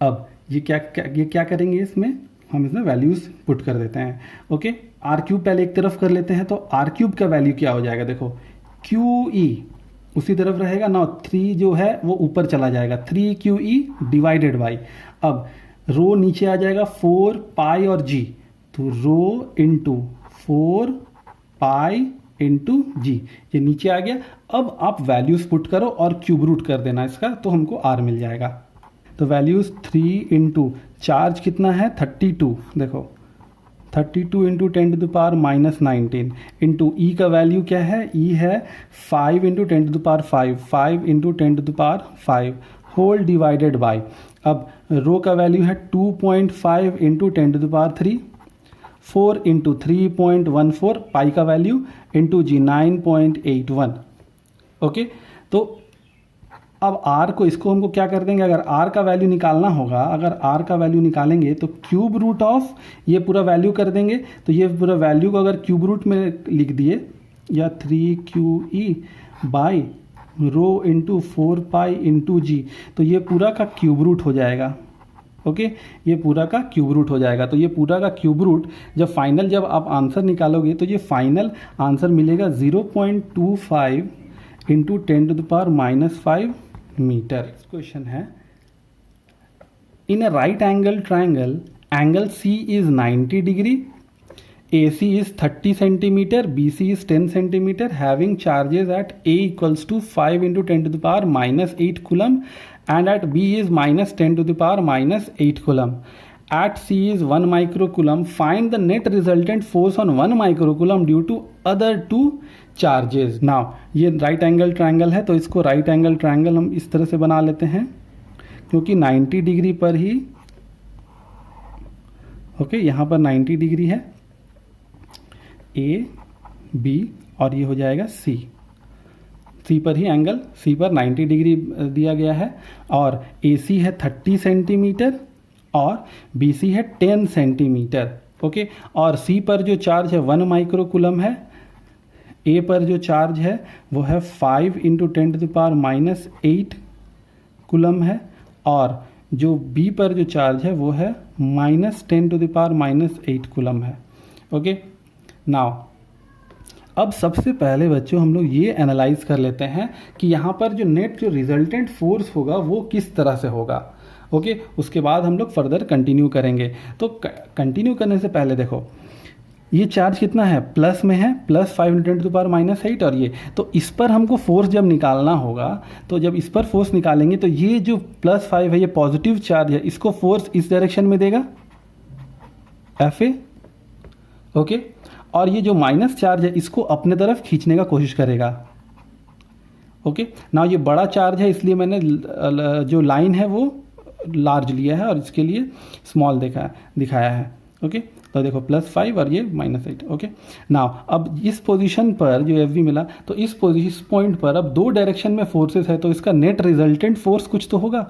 अब ये क्या करेंगे, इसमें हम इसमें वैल्यूज पुट कर देते हैं। ओके, आर क्यूब पहले एक तरफ कर लेते हैं। तो आर क्यूब का वैल्यू क्या हो जाएगा, देखो क्यू ई उसी तरफ रहेगा ना, 3 जो है वो ऊपर चला जाएगा, 3QE डिवाइडेड बाई, अब रो नीचे आ जाएगा 4 पाई और जी, तो रो इंटू 4 पाई इंटू जी, ये नीचे आ गया। अब आप वैल्यूज पुट करो और क्यूब रूट कर देना इसका, तो हमको आर मिल जाएगा। तो वैल्यूज 3 इंटू चार्ज कितना है 32, देखो 32 इंटू 10⁻⁻19 इंटू ई का वैल्यू क्या है, ई है 5 into 10⁵, 5 into 10⁵ whole divided by, अब रो का वैल्यू है 2.5 इंटू 10⁻3, 4 इंटू 3.14 पाई का वैल्यू इंटू जी 9.81। ओके, तो अब r को, इसको हमको क्या कर देंगे, अगर r का वैल्यू निकालना होगा, अगर r का वैल्यू निकालेंगे तो क्यूब रूट ऑफ ये पूरा वैल्यू कर देंगे। तो ये पूरा वैल्यू को अगर क्यूब रूट में लिख दिए, या 3QE by rho into 4 pi into g, तो ये पूरा का क्यूब रूट हो जाएगा। ओके, ये पूरा का क्यूब रूट हो जाएगा। तो ये पूरा का क्यूब रूट जब आप आंसर निकालोगे तो ये फाइनल आंसर मिलेगा 0.25 इंटू 10⁻⁻5 मीटर। क्वेश्चन है, in a right angle triangle angle C is 90 degree, AC is 30 centimeter, BC is 10 centimeter, having charges at A equals to 5 into 10⁻⁻8 coulomb and at B is minus 10⁻⁻8 coulomb. At C is 1 microcoulomb. Find the net resultant force on 1 microcoulomb due to other two charges. Now ये right angle triangle है, तो इसको right angle triangle हम इस तरह से बना लेते हैं, क्योंकि 90 डिग्री पर ही, ओके, यहाँ पर 90 डिग्री है, A B और ये हो जाएगा C, C पर ही एंगल, C पर 90 डिग्री दिया गया है, और AC है 30 सेंटीमीटर और BC है 10 सेंटीमीटर। ओके, और C पर जो चार्ज है 1 माइक्रोकूलम है, A पर जो चार्ज है वो है 5 इंटू 10⁻⁻8 कूलम है, और जो B पर जो चार्ज है वो है -10⁻⁻8 कूलम है। ओके, नाउ अब सबसे पहले बच्चों हम लोग ये एनालाइज कर लेते हैं कि यहाँ पर जो नेट जो रिजल्टेंट फोर्स होगा वो किस तरह से होगा। ओके, उसके बाद हम लोग फर्दर कंटिन्यू करेंगे। तो कंटिन्यू करने से पहले देखो ये चार्ज कितना है, प्लस में है, +5 × 10⁻⁻8, और ये, तो इस पर हमको फोर्स जब निकालना होगा, तो जब इस पर फोर्स निकालेंगे तो ये जो +5 है, ये पॉजिटिव चार्ज है, इसको फोर्स इस डायरेक्शन में देगा FA। ओके, और ये जो माइनस चार्ज है इसको अपने तरफ खींचने का कोशिश करेगा। ओके, ना ये बड़ा चार्ज है इसलिए मैंने जो लाइन है वो लार्ज लिया है और इसके लिए स्मॉल दिखाया है। ओके, तो देखो +5 और ये -8। ओके, नाउ अब इस पोजीशन पर जो FV मिला, तो इस पॉइंट पर अब 2 डायरेक्शन में फोर्सेस है, तो इसका नेट रिजल्टेंट फोर्स कुछ तो होगा।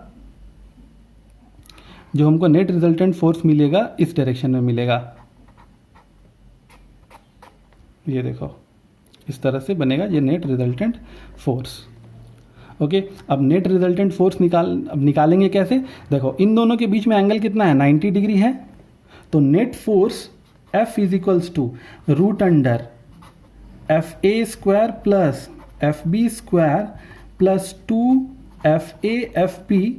जो हमको नेट रिजल्टेंट फोर्स मिलेगा इस डायरेक्शन में मिलेगा, ये देखो इस तरह से बनेगा ये नेट रिजल्टेंट फोर्स। ओके, अब नेट रिजल्टेंट फोर्स निकालेंगे कैसे? देखो इन दोनों के बीच में एंगल कितना है, 90 डिग्री है, तो net force F is equals to root under FA square plus FB square plus 2FA FB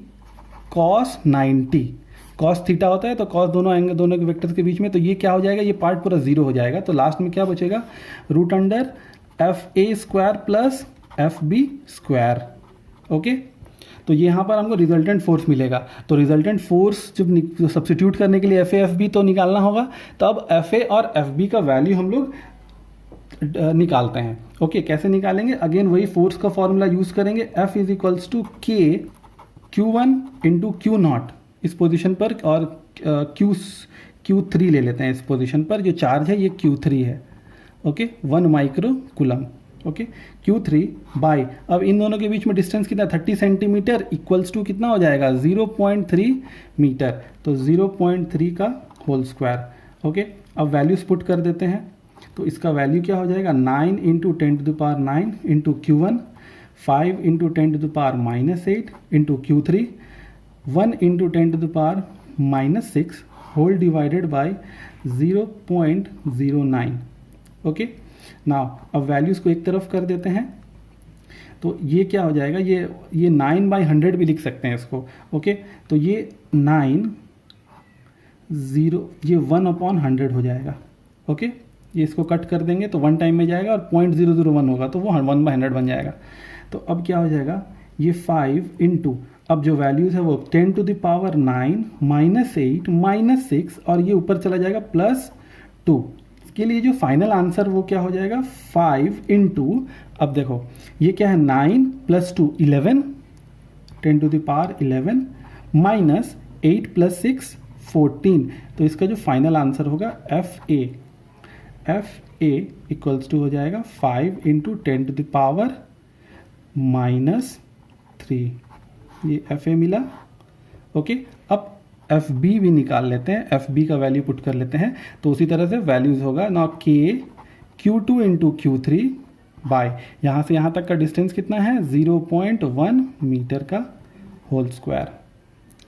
cos 90। Cos theta होता है तो कॉस दोनों के वेक्टर्स के बीच में, तो ये क्या हो जाएगा, ये पार्ट पूरा जीरो हो जाएगा, तो लास्ट में क्या बचेगा, root under FA square plus FB square. Okay, तो यहाँ पर हमको रिजल्टेंट फोर्स मिलेगा। तो रिजल्टेंट फोर्स जब सब्स्टिट्यूट करने के लिए FA FB तो निकालना होगा, तो अब FA और FB का वैल्यू हम लोग निकालते हैं। ओके, कैसे निकालेंगे, अगेन वही फोर्स का फॉर्मूला यूज करेंगे, F is equals to K Q1 into Q naught इस पोजीशन पर, और Q3 ले लेते हैं इस पोजीशन पर, जो चार्ज है ये Q3 है। Okay, 1 micro coulomb. Okay, Q3 by, अब इन दोनों के बीच में डिस्टेंस कितना, 30 सेंटीमीटर, इक्वल्स टू कितना हो जाएगा, 0.3 मीटर, तो 0.3 का होल स्क्वायर। ओके, अब वैल्यूज पुट कर देते हैं, तो इसका वैल्यू क्या हो जाएगा, 9 into 10⁻9 into Q1, 5 into 10⁻−8 into Q3, 1 into 10⁻−6 whole divided by 0.09। Okay, now अब वैल्यूज़ को एक तरफ कर देते हैं, तो ये क्या हो जाएगा, ये 9/100 भी लिख सकते हैं इसको। ओके, तो ये 9 ये 1/100 हो जाएगा। ओके, ये इसको कट कर देंगे तो 1 टाइम में जाएगा और 0.001 होगा, तो वो 1/100 बन जाएगा। तो अब क्या हो जाएगा, ये 5 इंटू, अब जो वैल्यूज़ है वो 10⁻9 -8 -6, और ये ऊपर चला जाएगा +2। के लिए जो फाइनल आंसर वो क्या हो जाएगा, 5 इंटू, अब देखो ये क्या है, 9 + 2 11, 10⁻11 -8 + 6 14, तो इसका जो फाइनल आंसर होगा FA इक्वल्स टू हो जाएगा 5 इंटू 10⁻−3, ये FA मिला। ओके, अब FB भी निकाल लेते हैं, FB का वैल्यू पुट कर लेते हैं, तो उसी तरह से वैल्यूज होगा ना, K Q2 into Q3 bye, यहाँ से यहाँ तक का डिस्टेंस कितना है, 0.1 मीटर का होल स्क्वायर।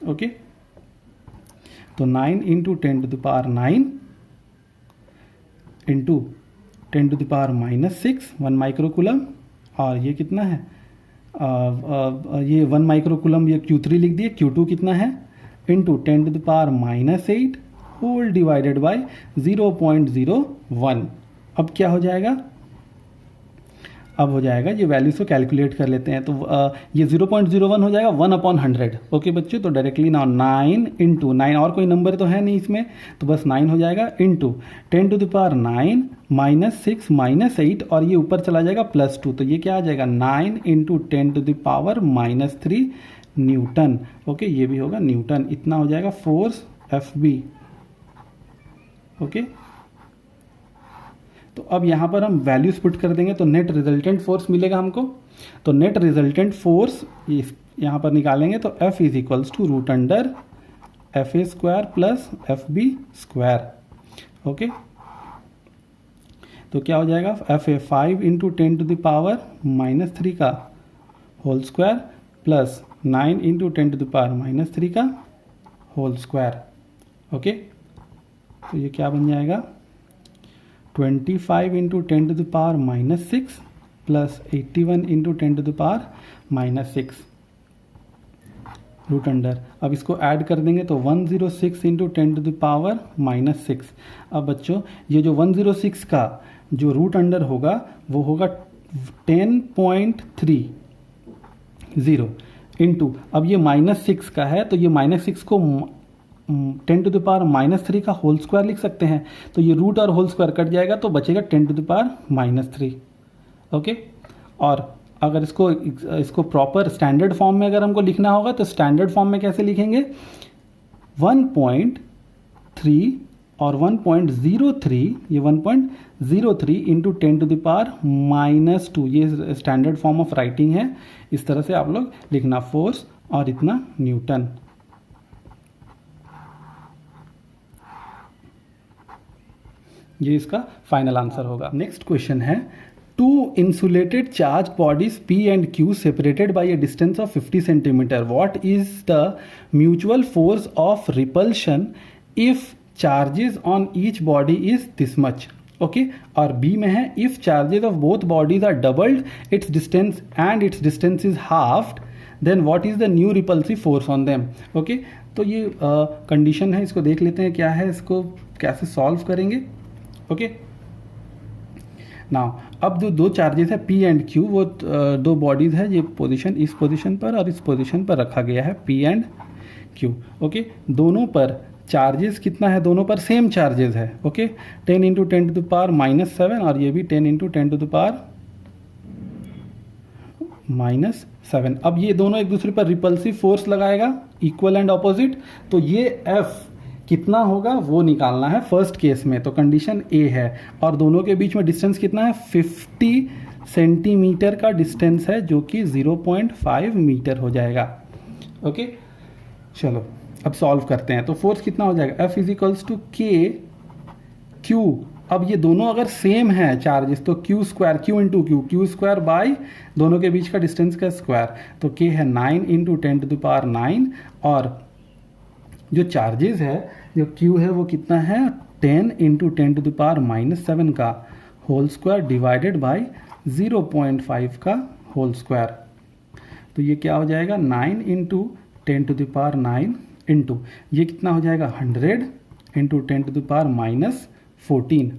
ओके, तो 9 इंटू 10⁻9 इंटू 10⁻6 1 माइक्रो कूलम, और ये कितना है, ये 1 माइक्रो कूलम, ये Q3 लिख दिए, Q2 कितना है, इंटू 10⁻−8 होल डिवाइडेड बाई 0.01। अब क्या हो जाएगा, अब हो जाएगा, ये वैल्यूज को कैलकुलेट कर लेते हैं, तो ये 0.01 हो जाएगा 1/100। ओके बच्चों, तो डायरेक्टली ना 9 इंटू 9, और कोई नंबर तो है नहीं इसमें, तो बस 9 हो जाएगा, इंटू 10⁻9 -6 -8, और ये ऊपर चला जाएगा +2, तो ये क्या आ जाएगा, 9 इंटू 10⁻−3 न्यूटन। ओके, ये भी होगा न्यूटन, इतना हो जाएगा फोर्स FB। ओके, तो अब यहाँ पर हम वैल्यूज पुट कर देंगे, तो नेट रिजल्टेंट फोर्स मिलेगा हमको। तो नेट रिजल्टेंट फोर्स यहाँ पर निकालेंगे, तो F is equals to root under FA square plus FB square. Okay, तो क्या हो जाएगा, FA 5 इंटू 10⁻−3 का होल स्क्वायर प्लस 9 इंटू 10⁻−3 का होल स्क्वायर। ओके, तो ये क्या बन जाएगा, 25 into 10⁻6 plus 81 into 10⁻6 root under. अब इसको ऐड कर देंगे तो 106 इंटू 10⁻6। अब बच्चों ये जो 106 का जो रूट अंडर होगा वो होगा 10.30 इंटू, अब ये -6 का है, तो ये -6 को 10⁻³ का होल स्क्वायर लिख सकते हैं, तो ये रूट और होल स्क्वायर कट जाएगा तो बचेगा 10⁻3। ओके, और अगर इसको प्रॉपर स्टैंडर्ड फॉर्म में अगर हमको लिखना होगा तो स्टैंडर्ड फॉर्म में कैसे लिखेंगे, 1.3 और 1.03, ये 1.03 इंटू 10⁻², ये स्टैंडर्ड फॉर्म ऑफ राइटिंग है। इस तरह से आप लोग लिखना, फोर्स और इतना न्यूटन। ये इसका फाइनल आंसर होगा। नेक्स्ट क्वेश्चन है two insulated charged bodies P and Q separated by a distance of 50 centimeter. What is the mutual force of repulsion if charges on each body is this much? Okay और B में है if charges of both bodies are doubled its distance and its distance is halved then what is the new repulsive force on them. Okay तो ये condition है, इसको देख लेते हैं क्या है, इसको कैसे सॉल्व करेंगे. ओके नाउ अब जो दो चार्जेस है P एंड Q, वो दो बॉडीज है, ये पोजीशन इस पोजीशन पर और इस पोजीशन पर रखा गया है P एंड Q. ओके दोनों पर चार्जेस कितना है, दोनों पर सेम चार्जेस है. Okay 10 into 10 to the power -7 और ये भी 10 इंटू 10 टू द पावर -7. अब ये दोनों एक दूसरे पर रिपल्सिव फोर्स लगाएगा इक्वल एंड ऑपोजिट, तो ये F कितना होगा वो निकालना है फर्स्ट केस में. तो कंडीशन A है और दोनों के बीच में डिस्टेंस कितना है, 50 सेंटीमीटर का डिस्टेंस है जो कि 0.5 मीटर हो जाएगा. ओके चलो अब सॉल्व करते हैं. तो फोर्स कितना हो जाएगा, F इज इक्वल्स टू के क्यू. अब ये दोनों अगर सेम है चार्जेस तो Q square, Q into Q, Q square by दोनों के बीच का डिस्टेंस का स्क्वायर. तो के है 9 इंटू 10 टू द पावर 9 और जो चार्जेस है जो क्यू है वो कितना है 10 इंटू 10 टू द पावर -7 का होल स्क्वायर डिवाइडेड बाई 0.5 का होल स्क्वायर. तो ये क्या हो जाएगा 9 into 10 to the power 9 into ये कितना हो जाएगा 100 इंटू 10 टू द पावर -14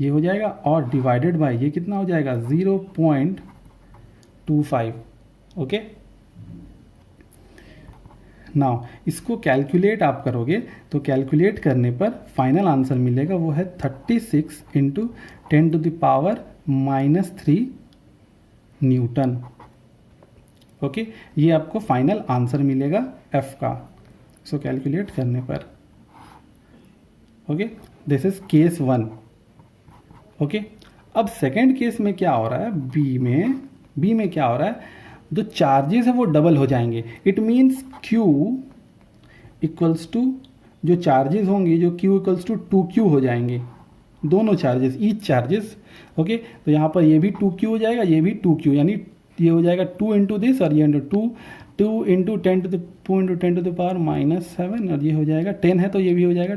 ये हो जाएगा और डिवाइडेड बाय ये कितना हो जाएगा 0.25. ओके नाउ इसको कैलकुलेट आप करोगे तो कैलकुलेट करने पर फाइनल आंसर मिलेगा वो है 36 into 10 to the power -3 newton. Okay ये आपको फाइनल आंसर मिलेगा F का. सो कैलकुलेट करने पर okay this is case 1. Okay अब सेकेंड केस में क्या हो रहा है, बी में क्या हो रहा है, जो चार्जेस है वो डबल हो जाएंगे. It means Q equals to जो चार्जेस होंगे जो Q इक्वल्स टू 2Q हो जाएंगे दोनों चार्जेस ईच चार्जेस. ओके तो यहाँ पर ये भी 2Q हो जाएगा, ये भी 2Q, यानी ये हो जाएगा 2 इंटू दिस और ये into 2 into 10 to the power -7 और ये हो जाएगा 10 है तो ये भी हो जाएगा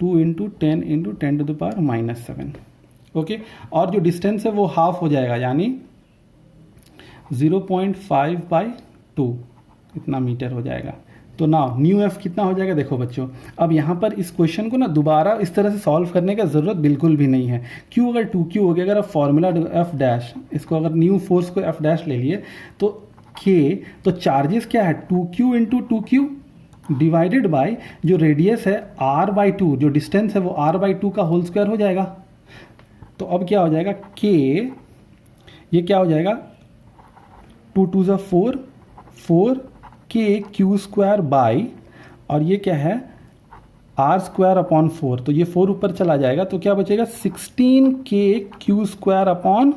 2 into 10 into 10 to the power -7. Okay और जो डिस्टेंस है वो हाफ हो जाएगा यानी 0.5/2 इतना मीटर हो जाएगा. तो ना न्यू एफ कितना हो जाएगा देखो बच्चों. अब यहाँ पर इस क्वेश्चन को ना दोबारा इस तरह से सॉल्व करने का ज़रूरत बिल्कुल भी नहीं है. क्यू अगर 2Q हो गया, अगर आप फॉर्मूला एफ डैश इसको अगर न्यू फोर्स को एफ डैश ले लिए तो के तो चार्जेस क्या है 2Q into 2Q divided by जो रेडियस है R/2 जो डिस्टेंस है वो R/2 का होल स्क्वायर हो जाएगा. तो अब क्या हो जाएगा के ये क्या हो जाएगा 2 2 ज़ा 4 के क्यू स्क्वायर बाई और ये क्या है R स्क्वायर अपॉन 4. तो ये 4 ऊपर चला जाएगा तो क्या बचेगा 16 के Q square upon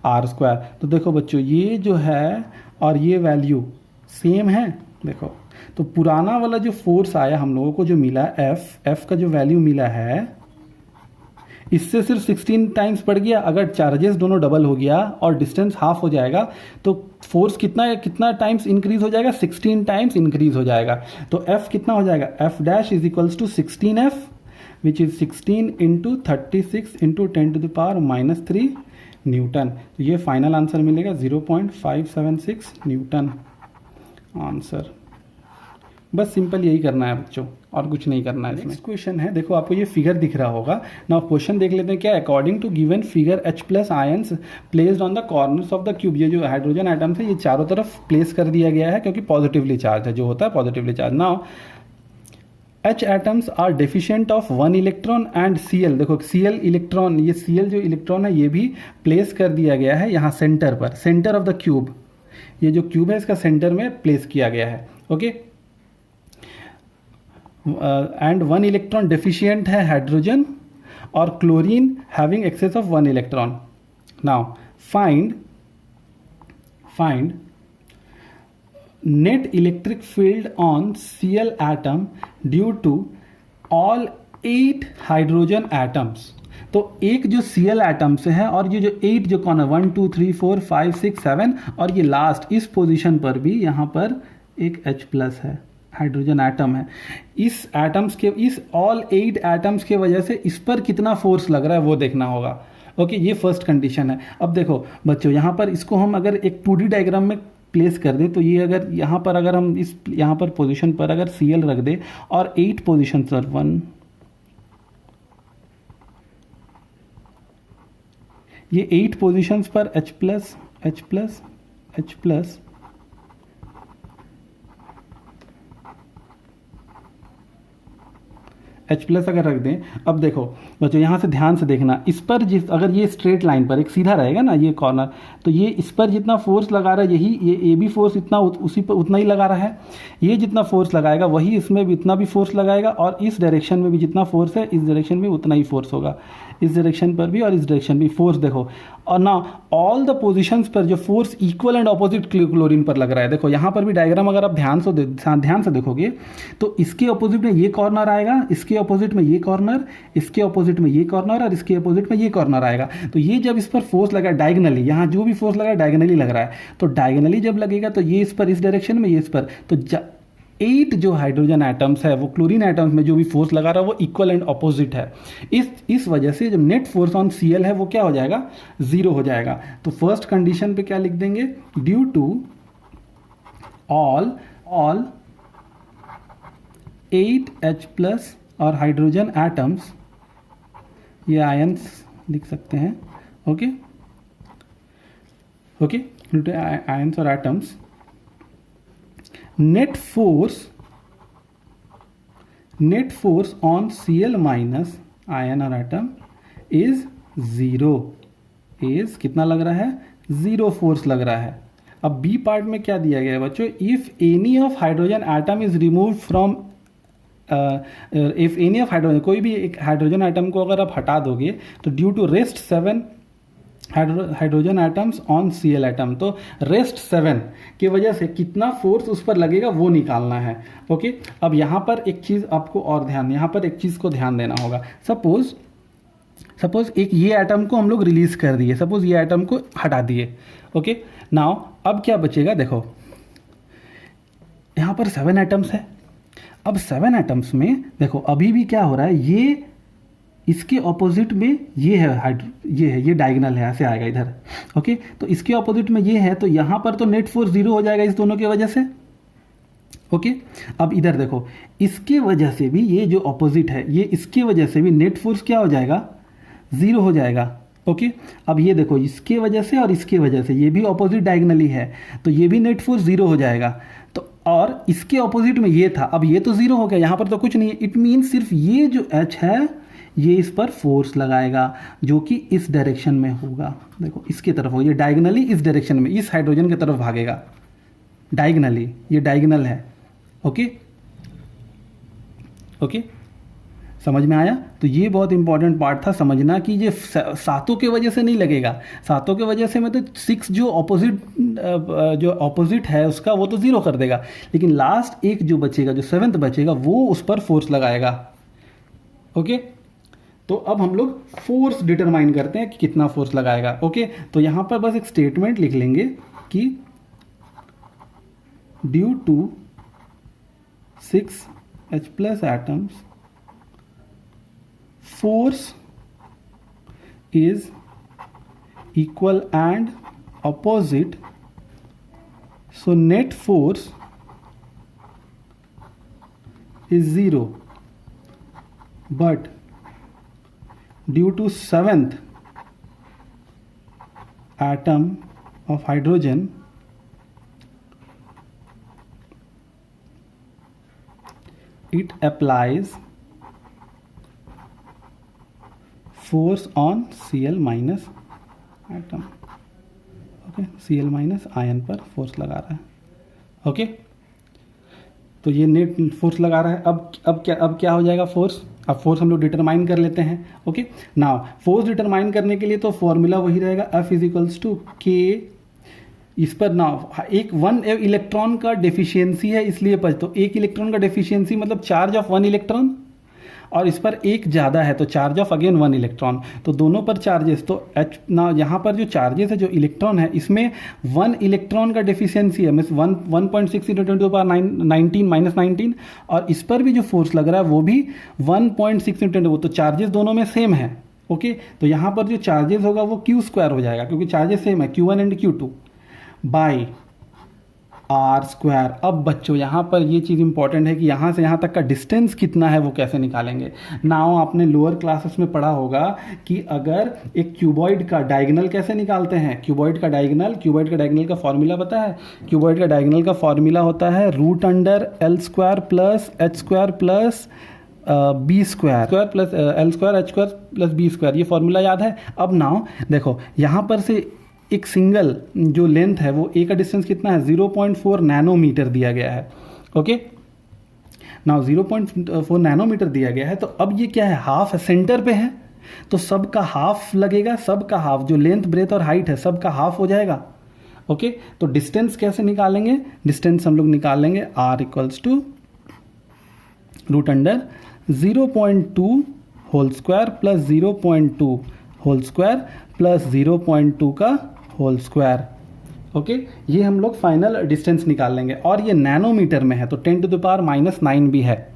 R square. तो देखो बच्चों ये जो है और ये वैल्यू सेम है. देखो तो पुराना वाला जो फोर्स आया हम लोगों को जो मिला F का जो वैल्यू मिला है इससे सिर्फ 16 टाइम्स बढ़ गया. अगर चार्जेस दोनों डबल हो गया और डिस्टेंस हाफ हो जाएगा तो फोर्स कितना टाइम्स इंक्रीज हो जाएगा 16 टाइम्स इंक्रीज हो जाएगा. तो F कितना हो जाएगा F dash is equals to 16F which is 16 into 36 into 10 to the power -3 newton. तो ये फाइनल आंसर मिलेगा 0.576 न्यूटन आंसर. बस सिंपल यही करना है बच्चों और कुछ नहीं करना है. नेक्स्ट क्वेश्चन है देखो आपको ये फिगर दिख रहा होगा. नाउ क्वेश्चन देख लेते हैं क्या. According to given figure H+ ions placed on the corners of the cube. ये जो हाइड्रोजन आइटम्स है ये चारों तरफ प्लेस कर दिया गया है क्योंकि पॉजिटिवली चार्ज है, जो होता है positively charge. Now H atoms are deficient of 1 electron and Cl. देखो Cl इलेक्ट्रॉन, ये Cl जो इलेक्ट्रॉन है ये भी प्लेस कर दिया गया है यहाँ सेंटर पर, सेंटर ऑफ द क्यूब. ये जो क्यूब है इसका सेंटर में प्लेस किया गया है. ओके एंड 1 इलेक्ट्रॉन डेफिशिएंट है हाइड्रोजन और chlorine having excess of 1 electron. Now find net electric field on Cl atom due to all 8 hydrogen atoms. तो एक जो Cl एटम्स है और ये जो 8 जो कॉर्नर 1 2 3 4 5 6 7 और ये लास्ट इस पोजीशन पर भी यहाँ पर एक H प्लस है, हाइड्रोजन एटम है। इस एटम्स के इस ऑल 8 एटम्स के वजह से इस पर कितना फोर्स लग रहा है वो देखना होगा। ओके, ये फर्स्ट कंडीशन है। अब देखो बच्चों, यहाँ पर इसको हम अगर एक 2D डायग्राम में प्लेस कर दें तो ये अगर यहाँ पर अगर हम इस यहाँ पर पोजीशन पर अगर Cl रख दें और 8 पोजीशन पर 1 ये 8 पोजीशंस पर H plus H plus H plus H plus अगर रख दें। अब देखो बच्चों यहाँ से ध्यान से देखना, इस पर जिस अगर ये स्ट्रेट लाइन पर एक सीधा रहेगा ना ये कॉर्नर, तो ये इस पर जितना फोर्स लगा रहा है यही ये भी फोर्स इतना उसी पर उतना ही लगा रहा है। ये जितना फोर्स लगाएगा वही इसमें भी इतना भी फोर्स लगाएगा और इस डायरेक्शन में भी जितना फोर्स है इस डायरेक्शन में उतना ही फोर्स होगा, इस डायरेक्शन पर भी और इस डायरेक्शन भी फोर्स देखो। और ना ऑल द पोजीशंस पर जो force equal and opposite chlorine पर लग रहा है। देखो यहाँ पर भी डायग्राम अगर आप ध्यान से देखोगे तो इसके ऑपोजिट में ये कॉर्नर आएगा, इसके ऑपोजिट में ये कॉर्नर, इसके ऑपोजिट में ये कॉर्नर और इसके ऑपोजिट में ये कॉर्नर आएगा। तो ये जब इस पर फोर्स लगा डायगनली, यहाँ जो भी फोर्स लगा डायगनली लग रहा है, तो डायगनली जब लगेगा तो ये इस पर इस डायरेक्शन में, ये इस पर, तो 8 जो हाइड्रोजन एटम्स है वो क्लोरीन एटम्स में जो भी फोर्स लगा रहा है वो इक्वल एंड ऑपोजिट है। इस वजह से जो नेट फोर्स ऑन Cl है वो क्या हो जाएगा, 0 हो जाएगा। तो फर्स्ट कंडीशन पे क्या लिख देंगे, due to all 8 H plus और हाइड्रोजन एटम्स, ये आयंस लिख सकते हैं। ओके आयंस और atoms, net force on Cl minus ion और एटम इज 0, इज कितना लग रहा है, 0 फोर्स लग रहा है। अब बी पार्ट में क्या दिया गया है बच्चों, if any of hydrogen atom is remove from if any of hydrogen, कोई भी एक हाइड्रोजन एटम को अगर आप हटा दोगे तो due to rest 7 hydrogen atoms on Cl atom, तो रेस्ट 7 की वजह से कितना फोर्स उस पर लगेगा वो निकालना है। ओके, अब यहाँ पर एक चीज़ आपको और यहाँ पर एक चीज़ को ध्यान देना होगा। सपोज एक ये एटम को हम लोग रिलीज कर दिए, सपोज ये एटम को हटा दिए। ओके, नाउ अब क्या बचेगा, देखो यहाँ पर 7 एटम्स है। अब 7 एटम्स में देखो अभी भी क्या हो रहा है, ये इसके ऑपोजिट में ये है ये डायगोनल है, ऐसे आएगा इधर। ओके, तो इसके ऑपोजिट में ये है, तो यहाँ पर तो नेट फोर्स 0 हो जाएगा इस दोनों की वजह से। ओके, अब इधर देखो इसके वजह से भी ये जो ऑपोजिट है ये इसके वजह से भी नेट फोर्स क्या हो जाएगा, 0 हो जाएगा। ओके, अब ये देखो इसके वजह से और इसके वजह से ये भी ऑपोजिट डायगोनली है, तो ये भी नेट फोर्स 0 हो जाएगा। तो और इसके ऑपोजिट में ये था, अब ये तो 0 हो गया, यहाँ पर तो कुछ नहीं है। इट मीन्स सिर्फ ये जो H है ये इस पर फोर्स लगाएगा जो कि इस डायरेक्शन में होगा। देखो इसके तरफ हो, ये डायगोनली इस डायरेक्शन में इस हाइड्रोजन की तरफ भागेगा डायगोनली, ये डायगोनल है। ओके, समझ में आया। तो ये बहुत इंपॉर्टेंट पार्ट था समझना कि ये सातों के वजह से नहीं लगेगा, सातों के वजह से मैं तो 6 जो ऑपोजिट है उसका वो तो 0 कर देगा, लेकिन लास्ट एक जो बचेगा, जो 7th बचेगा, वो उस पर फोर्स लगाएगा। ओके, तो अब हम लोग फोर्स डिटरमाइन करते हैं कि कितना फोर्स लगाएगा। ओके, तो यहाँ पर बस एक स्टेटमेंट लिख लेंगे कि due to 6 H plus atoms force is equal and opposite, so net force is 0, but due to 7th atom of hydrogen it applies force on Cl minus atom. Okay, Cl minus ion पर force लगा रहा है। Okay, तो ये net force लगा रहा है। अब क्या हो जाएगा फोर्स, अब फोर्स हम लोग डिटरमाइन कर लेते हैं। ओके, नाउ फोर्स डिटरमाइन करने के लिए तो फॉर्मूला वही रहेगा, F = K। इस पर ना एक 1 इलेक्ट्रॉन का डेफिशिएंसी है इसलिए तो 1 इलेक्ट्रॉन का डेफिशिएंसी मतलब चार्ज ऑफ 1 इलेक्ट्रॉन, और इस पर एक ज़्यादा है तो चार्ज ऑफ अगेन 1 इलेक्ट्रॉन, तो दोनों पर चार्जेस, तो एच ना यहाँ पर जो चार्जेस है जो इलेक्ट्रॉन है इसमें 1 इलेक्ट्रॉन का डिफिशियंसी है, मीन्स 1.6 × 10⁻19 -19, और इस पर भी जो फोर्स लग रहा है वो भी 1.6 × 10, तो चार्जेस दोनों में सेम है। ओके, तो यहाँ पर जो चार्जेस होगा वो Q² हो जाएगा क्योंकि चार्जेस सेम है Q1 and Q2 by R²। अब बच्चों यहाँ पर ये चीज़ इंपॉर्टेंट है कि यहाँ से यहाँ तक का डिस्टेंस कितना है वो कैसे निकालेंगे। नाउ आपने लोअर क्लासेस में पढ़ा होगा कि अगर एक क्यूबॉइड का डायगोनल कैसे निकालते हैं, क्यूबॉइड का डायगोनल का फॉर्मूला पता है? क्यूबॉइड का डायगोनल का फॉर्मूला होता है √L² plus H² plus B² plus L² H² plus B², ये फॉर्मूला याद है? अब नाउ देखो यहाँ पर से एक सिंगल जो लेंथ है वो ए का डिस्टेंस कितना है, 0.4 नैनोमीटर दिया गया है। ओके, नाउ 0.4 नैनोमीटर दिया गया है, तो अब ये क्या है, हाफ सेंटर पे है तो सबका हाफ लगेगा, सबका हाफ जो लेंथ ब्रेथ और हाइट है सबका हाफ हो जाएगा। ओके, तो डिस्टेंस कैसे निकालेंगे? डिस्टेंस हम लोग निकाल लेंगे R = √0.2 whole square plus 0.2 whole square plus 0.2 का होल स्क्वायर। ओके, ये हम लोग फाइनल डिस्टेंस निकाल लेंगे और ये नैनोमीटर में है तो 10⁻⁹ भी है।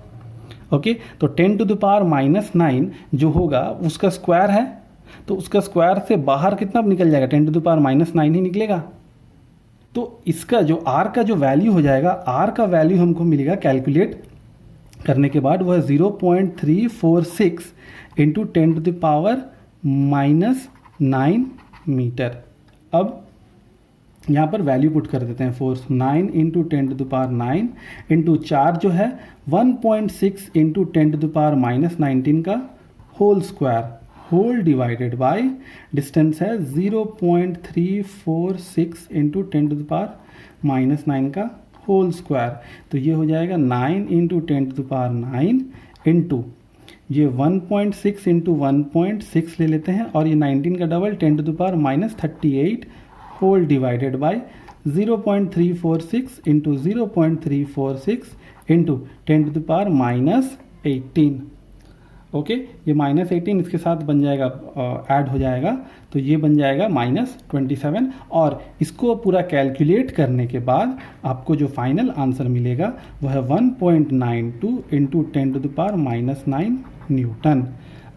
ओके, तो 10⁻⁹ जो होगा उसका स्क्वायर है, तो उसका स्क्वायर से बाहर कितना निकल जाएगा, 10⁻�9 ही निकलेगा। तो इसका जो R का जो वैल्यू हो जाएगा, R का वैल्यू हमको मिलेगा कैलकुलेट करने के बाद, वो है 0.346 × 10⁻⁹ मीटर। अब यहाँ पर वैल्यू पुट कर देते हैं, फोर्स 9 × 10⁹ इंटू चार्ज जो है 1.6 × 10⁻⁻19 का whole square, whole divided by distance है 0.346 × 10⁻⁹ का होल स्क्वायर, तो ये हो जाएगा 9 × 10⁹ इंटू ये 1.6 × 1.6 ले लेते हैं और ये 19 का double 10⁻38 whole divided by 0.346 × 0.346 into 10⁻18। Okay, ये -18 इसके साथ बन जाएगा, ऐड हो जाएगा, तो ये बन जाएगा -27। और इसको पूरा कैलकुलेट करने के बाद आपको जो फाइनल आंसर मिलेगा वह है 1.92 × 10⁻⁹ न्यूटन।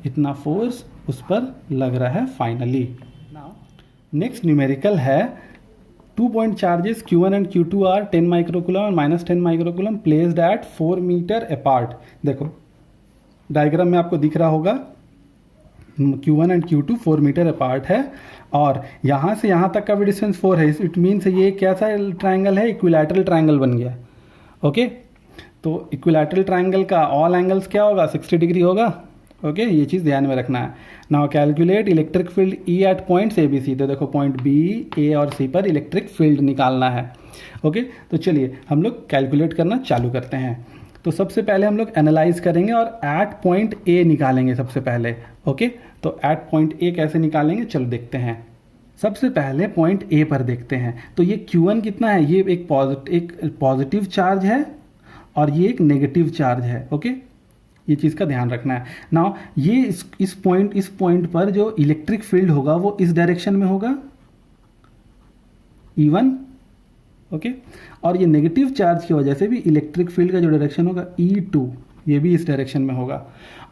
इतना फोर्स उस पर लग रहा है फाइनली। नेक्स्ट न्यूमेरिकल है 2 point charges Q1 and Q2 are 10 microcoulomb और -10 microcoulomb placed at 4 metre apart. देखो डायग्राम में आपको दिख रहा होगा Q1 and Q2 4 metre apart है और यहाँ से यहाँ तक का भी डिस्टेंस 4 है। इट मीन्स ये कैसा ट्रायंगल है, इक्विलैटरल ट्रायंगल बन गया। ओके, तो इक्विलैटरल ट्रायंगल का ऑल एंगल्स क्या होगा, 60 डिग्री होगा। ओके, ये चीज़ ध्यान में रखना है। Now calculate electric field E at points ABC। तो देखो पॉइंट B, A और C पर इलेक्ट्रिक फील्ड निकालना है। ओके, तो चलिए हम लोग कैलकुलेट करना चालू करते हैं। तो सबसे पहले हम लोग एनालाइज करेंगे और एट पॉइंट A निकालेंगे सबसे पहले। ओके, तो एट पॉइंट A कैसे निकालेंगे, चलो देखते हैं। सबसे पहले पॉइंट A पर देखते हैं। तो ये Q1 कितना है, ये एक पॉजिटिव चार्ज है और ये एक नेगेटिव चार्ज है। ओके, ये चीज़ का ध्यान रखना है। नाउ ये इस पॉइंट पर जो इलेक्ट्रिक फील्ड होगा वो इस डायरेक्शन में होगा E1। ओके, और ये नेगेटिव चार्ज की वजह से भी इलेक्ट्रिक फील्ड का जो डायरेक्शन होगा E2, ये भी इस डायरेक्शन में होगा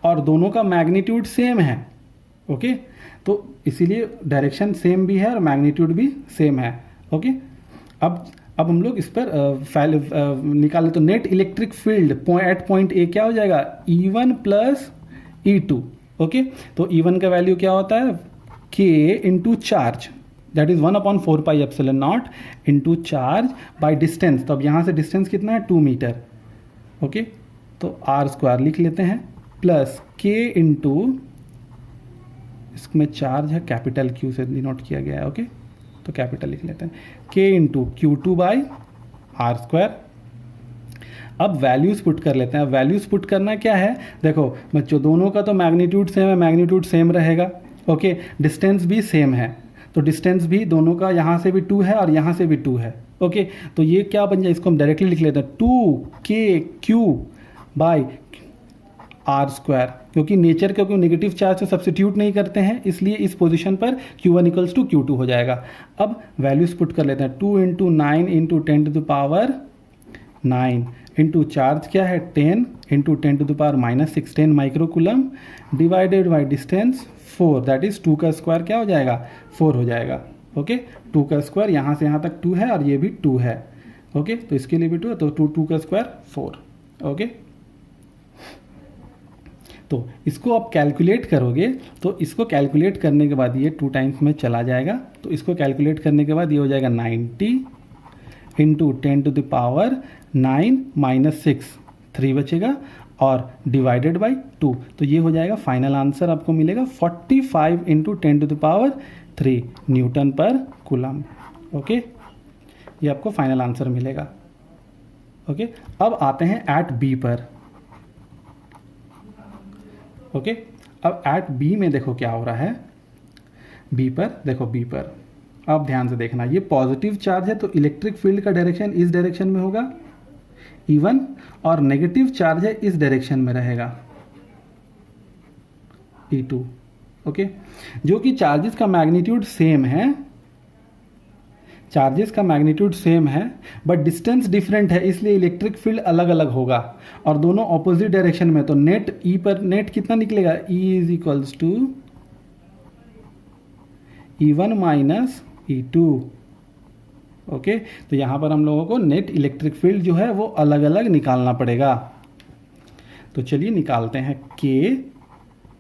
और दोनों का मैग्नीट्यूड सेम है। ओके, तो इसीलिए डायरेक्शन सेम भी है और मैग्नीट्यूड भी सेम है। ओके, अब हम लोग इस पर निकालें तो net electric field at point A क्या हो जाएगा, E1 प्लस E2। ओके, तो E1 का वैल्यू क्या होता है, K into charge, that is 1/4πε0 into charge by distance. तो अब यहाँ से डिस्टेंस कितना है, 2 मीटर। ओके, तो R² लिख लेते हैं प्लस K इंटू, इसमें चार्ज है कैपिटल Q से डिनोट किया गया है। ओके, तो कैपिटल लिख लेते हैं, K इंटू Q2/R²। अब वैल्यूज पुट कर लेते हैं। वैल्यूज पुट करना क्या है, देखो बच्चों दोनों का तो मैग्नीट्यूड सेम है, मैग्नीट्यूड सेम रहेगा। ओके, डिस्टेंस भी सेम है, तो डिस्टेंस भी दोनों का यहाँ से भी 2 है और यहाँ से भी 2 है। ओके, तो ये क्या बन जाए, इसको हम डायरेक्टली लिख लेते हैं 2KQ/, आर स्क्वायर, क्योंकि नेचर का कोई नेगेटिव चार्ज से सब्सटीट्यूट नहीं करते हैं, इसलिए इस पोजीशन पर Q1 इक्वल्स टू Q2 हो जाएगा। अब वैल्यूज पुट कर लेते हैं, 2 into 9 into 10 to the power 9 into charge क्या है 10 into 10 to the power -6 10 microcoulomb divided by distance 4, that is 2 का स्क्वायर क्या हो जाएगा 4 हो जाएगा। ओके 2 का स्क्वायर यहाँ से यहाँ तक 2 है और ये भी 2 है। ओके तो इसके लिए भी 2 है, तो 2 का स्क्वायर 4। ओके तो इसको आप कैलकुलेट करोगे तो इसको कैलकुलेट करने के बाद ये 2 टाइम्स में चला जाएगा, तो इसको कैलकुलेट करने के बाद ये हो जाएगा 90 into 10 to the power 9 minus 6 3 बचेगा और डिवाइडेड बाई 2, तो ये हो जाएगा फाइनल आंसर आपको मिलेगा 45 into 10 to the power 3 newton per coulomb. Okay ये आपको फाइनल आंसर मिलेगा। ओके अब आते हैं एट बी पर। ओके अब एट बी में देखो क्या हो रहा है, बी पर देखो, बी पर अब ध्यान से देखना, ये पॉजिटिव चार्ज है तो इलेक्ट्रिक फील्ड का डायरेक्शन इस डायरेक्शन में होगा E1, और नेगेटिव चार्ज है इस डायरेक्शन में रहेगा E2। ओके जो कि चार्जेस का मैग्नीट्यूड सेम है, चार्जेस का मैग्नीट्यूड सेम है बट डिस्टेंस डिफरेंट है, इसलिए इलेक्ट्रिक फील्ड अलग अलग होगा और दोनों ऑपोजिट डायरेक्शन में। तो नेट ई पर नेट कितना निकलेगा, E is equals to E1 minus E2। Okay तो यहाँ पर हम लोगों को नेट इलेक्ट्रिक फील्ड जो है वो अलग अलग निकालना पड़ेगा। तो चलिए निकालते हैं K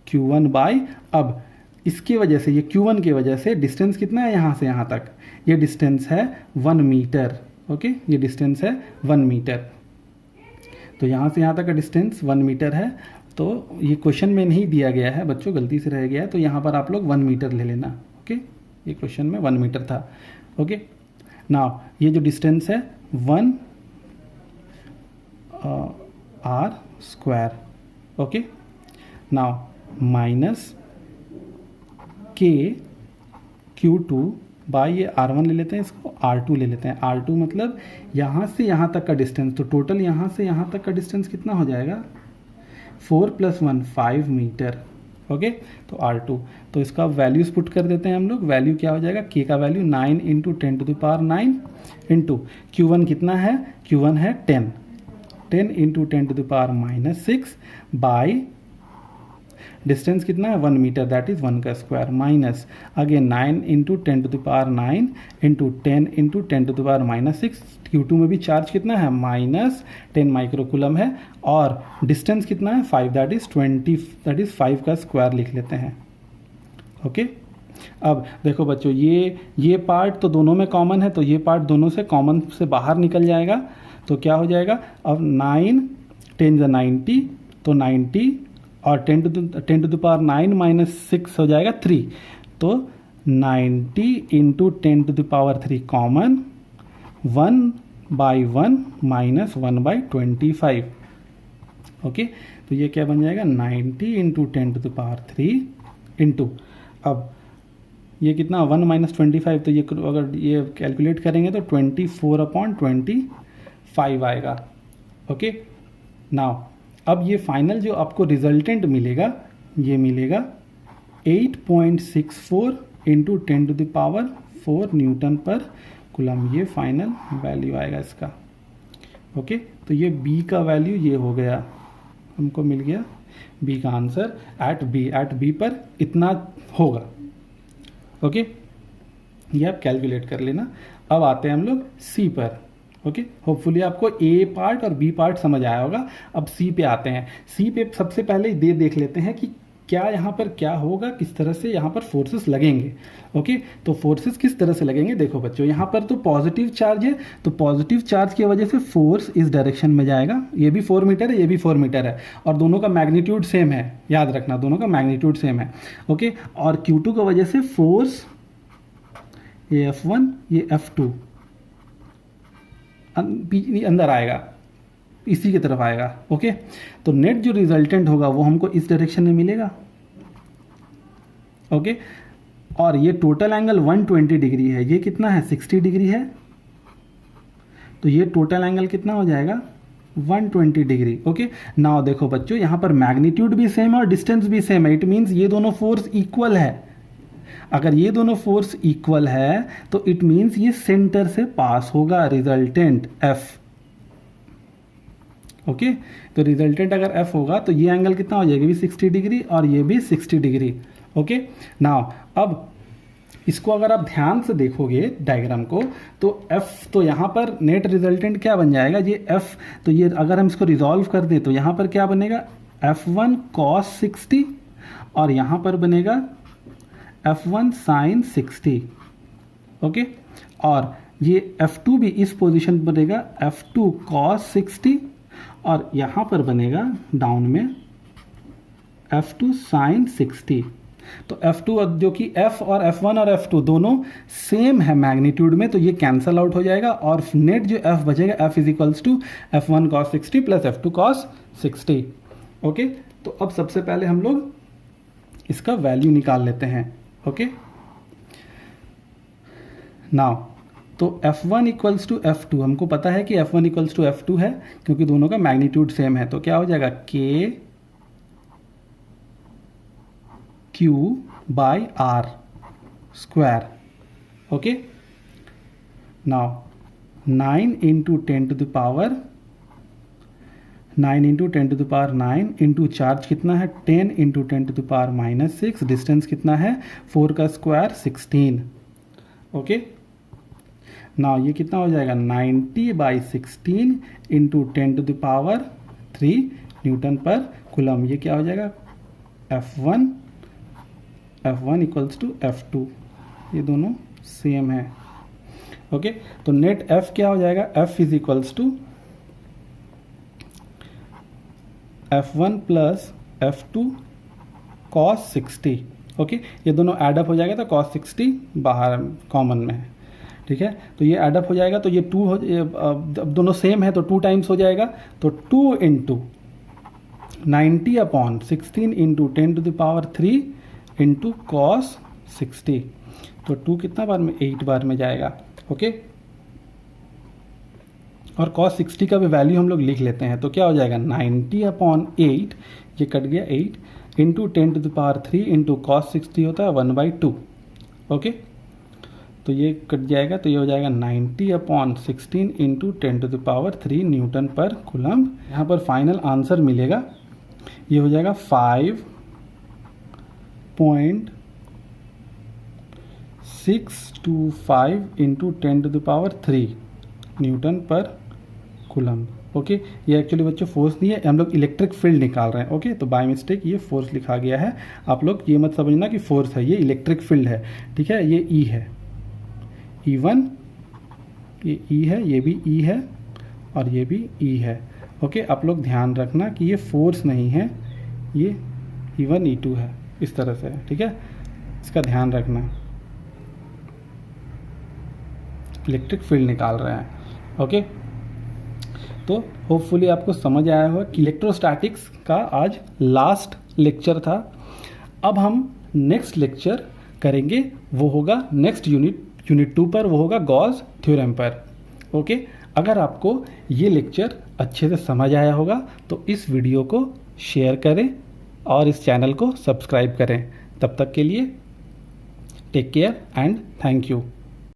Q1 बाई, अब इसकी वजह से, ये Q1 की वजह से डिस्टेंस कितना है यहाँ से यहाँ तक, ये डिस्टेंस है 1 मीटर। ओके ये डिस्टेंस है 1 मीटर, तो यहाँ से यहाँ तक का डिस्टेंस 1 मीटर है। तो ये क्वेश्चन में नहीं दिया गया है बच्चों, गलती से रह गया है, तो यहाँ पर आप लोग 1 मीटर ले लेना। ओके ये क्वेश्चन में 1 मीटर था। ओके नाउ ये जो डिस्टेंस है 1 R square. Okay now minus K Q2 by ये R1 ले लेते हैं, इसको R2 ले लेते हैं। R2 मतलब यहाँ से यहाँ तक का डिस्टेंस, तो टोटल यहाँ से यहाँ तक का डिस्टेंस कितना हो जाएगा 4 + 1 5 मीटर। ओके तो R2, तो इसका वैल्यूज पुट कर देते हैं हम लोग। वैल्यू क्या हो जाएगा, K का value 9 into 10 to the power 9 into Q1 कितना है, Q1 है 10 into 10 to the power -6 by distance कितना है 1 मीटर, दैट इज 1 का square, minus again 9 into 10 to the power 9 into 10 into 10 to the power -6। Q2 में भी charge कितना है -10 माइक्रोकूलम है और डिस्टेंस कितना है 5, दैट इज 20, दैट इज 5 का स्क्वायर लिख लेते हैं। ओके अब देखो बच्चों, ये पार्ट तो दोनों में कॉमन है, तो ये पार्ट दोनों से कॉमन से बाहर निकल जाएगा, तो क्या हो जाएगा अब 9 10 = 90, तो 90 और 10 टू द पावर 9 माइनस 6 हो जाएगा 3, तो 90 into 10 to the power 3 common, 1/1 minus 1/25। Okay तो ये क्या बन जाएगा 90 into 10 to the power 3 into, अब ये कितना 1 माइनस 25, तो ये अगर ये कैलकुलेट करेंगे तो 24/25 आएगा। ओके नाउ अब ये फाइनल जो आपको रिजल्टेंट मिलेगा, ये मिलेगा 8.64 into 10 to the power 4 newton per coulomb, ये फाइनल वैल्यू आएगा इसका। ओके तो ये B का वैल्यू ये हो गया, हमको मिल गया B का आंसर एट बी पर इतना होगा। ओके ये आप कैलकुलेट कर लेना। अब आते हैं हम लोग C पर। ओके होपफुली आपको A पार्ट और B पार्ट समझ आया होगा। अब C पे आते हैं। C पे सबसे पहले देख लेते हैं कि क्या यहाँ पर क्या होगा, किस तरह से यहाँ पर फोर्सेस लगेंगे। ओके तो फोर्सेस किस तरह से लगेंगे, देखो बच्चों यहाँ पर तो पॉजिटिव चार्ज है, तो पॉजिटिव चार्ज की वजह से फोर्स इस डायरेक्शन में जाएगा। ये भी 4 मीटर है, ये भी 4 मीटर है और दोनों का मैग्नीट्यूड सेम है, याद रखना दोनों का मैग्नीट्यूड सेम है। ओके और Q2 की वजह से फोर्स ये F1 ये F2 अंदर आएगा, इसी की तरफ आएगा। ओके तो नेट जो रिजल्टेंट होगा वो हमको इस डायरेक्शन में मिलेगा। ओके और ये टोटल एंगल 120 डिग्री है, ये कितना है 60 डिग्री है, तो ये टोटल एंगल कितना हो जाएगा 120 डिग्री। ओके, नाउ देखो बच्चों, यहाँ पर मैग्नीट्यूड भी सेम है और डिस्टेंस भी सेम है। इट मीन्स ये दोनों फोर्स इक्वल है। अगर ये दोनों फोर्स इक्वल है तो इट मीन्स ये सेंटर से पास होगा, रिजल्टेंट एफ। ओके, तो रिजल्टेंट अगर एफ होगा तो ये एंगल कितना हो जाएगा, भी 60 डिग्री और ये भी 60 डिग्री। ओके, नाउ अब इसको अगर आप ध्यान से देखोगे डायग्राम को तो एफ, तो यहाँ पर नेट रिजल्टेंट क्या बन जाएगा, ये एफ, तो ये अगर हम इसको रिजॉल्व कर दें तो यहाँ पर क्या बनेगा, F1 cos 60 और यहाँ पर बनेगा F1 sin 60। ओके, और ये F2 भी इस पोजीशन पर बनेगा F2 cos 60 और यहाँ पर बनेगा डाउन में F2 sin 60। तो F2 जो कि F और F1 और F2 दोनों सेम है मैग्नीट्यूड में, तो ये कैंसल आउट हो जाएगा और नेट जो F बचेगा F is equals to F1 cos 60 plus F2 cos 60। Okay, तो अब सबसे पहले हम लोग इसका वैल्यू निकाल लेते हैं। ओके, नाउ तो F1 इक्वल्स टू F2, हमको पता है कि F1 इक्वल्स टू F2 है क्योंकि दोनों का मैग्नीट्यूड सेम है, तो क्या हो जाएगा K Q by R square. Okay, now 9 into 10 to the power 9 into 10 to the power 9 into charge कितना है 10 into 10 to the power -6, distance कितना है 4 का स्क्वायर 16। ओके, नाउ ये कितना हो जाएगा 90 by 16 into 10 to the power 3 newton per coulomb. ये क्या हो जाएगा F1 इक्वल्स टू F2, ये दोनों सेम है। ओके, तो नेट F क्या हो जाएगा, F is equals to F1 plus F2 cos 60। Okay, ये दोनों एडअप हो जाएगा तो cos 60 बाहर कॉमन में है। ठीक है, तो ये एडअप हो जाएगा तो ये 2 हो, अब दोनों सेम है तो 2 टाइम्स हो जाएगा, तो 2 into 90 upon 16 into 10 to the power 3 into cos 60, तो 2 कितना बार में 8 बार में जाएगा। ओके, और cos 60 का भी वैल्यू हम लोग लिख लेते हैं, तो क्या हो जाएगा 90 अपॉन 8, ये कट गया 8 into 10 to the power 3 into cos 60 होता है 1/2। ओके, तो ये कट जाएगा तो ये हो जाएगा 90 upon 16 into 10 to the power 3 newton per coulomb. यहाँ पर फाइनल आंसर मिलेगा, ये हो जाएगा 5.625 into 10 to the power 3 newton per coulomb. Okay, ये एक्चुअली बच्चों फोर्स नहीं है, हम लोग इलेक्ट्रिक फील्ड निकाल रहे हैं। ओके, तो बाय मिस्टेक ये फोर्स लिखा गया है, आप लोग ये मत समझना कि फोर्स है, ये इलेक्ट्रिक फील्ड है। ठीक है, ये E है, E1, ये E है, ये भी E है और ये भी E है। ओके, आप लोग ध्यान रखना कि ये फोर्स नहीं है, ये E1 E2 है, इस तरह से है। ठीक है, इसका ध्यान रखना, इलेक्ट्रिक फील्ड निकाल रहे हैं। ओके, तो होपफुली आपको समझ आया होगा कि इलेक्ट्रोस्टैटिक्स का आज लास्ट लेक्चर था। अब हम नेक्स्ट लेक्चर करेंगे, वो होगा नेक्स्ट यूनिट 2 पर, वो होगा गॉस थ्योरम पर। ओके, अगर आपको ये लेक्चर अच्छे से समझ आया होगा तो इस वीडियो को शेयर करें और इस चैनल को सब्सक्राइब करें। तब तक के लिए take care and thank you.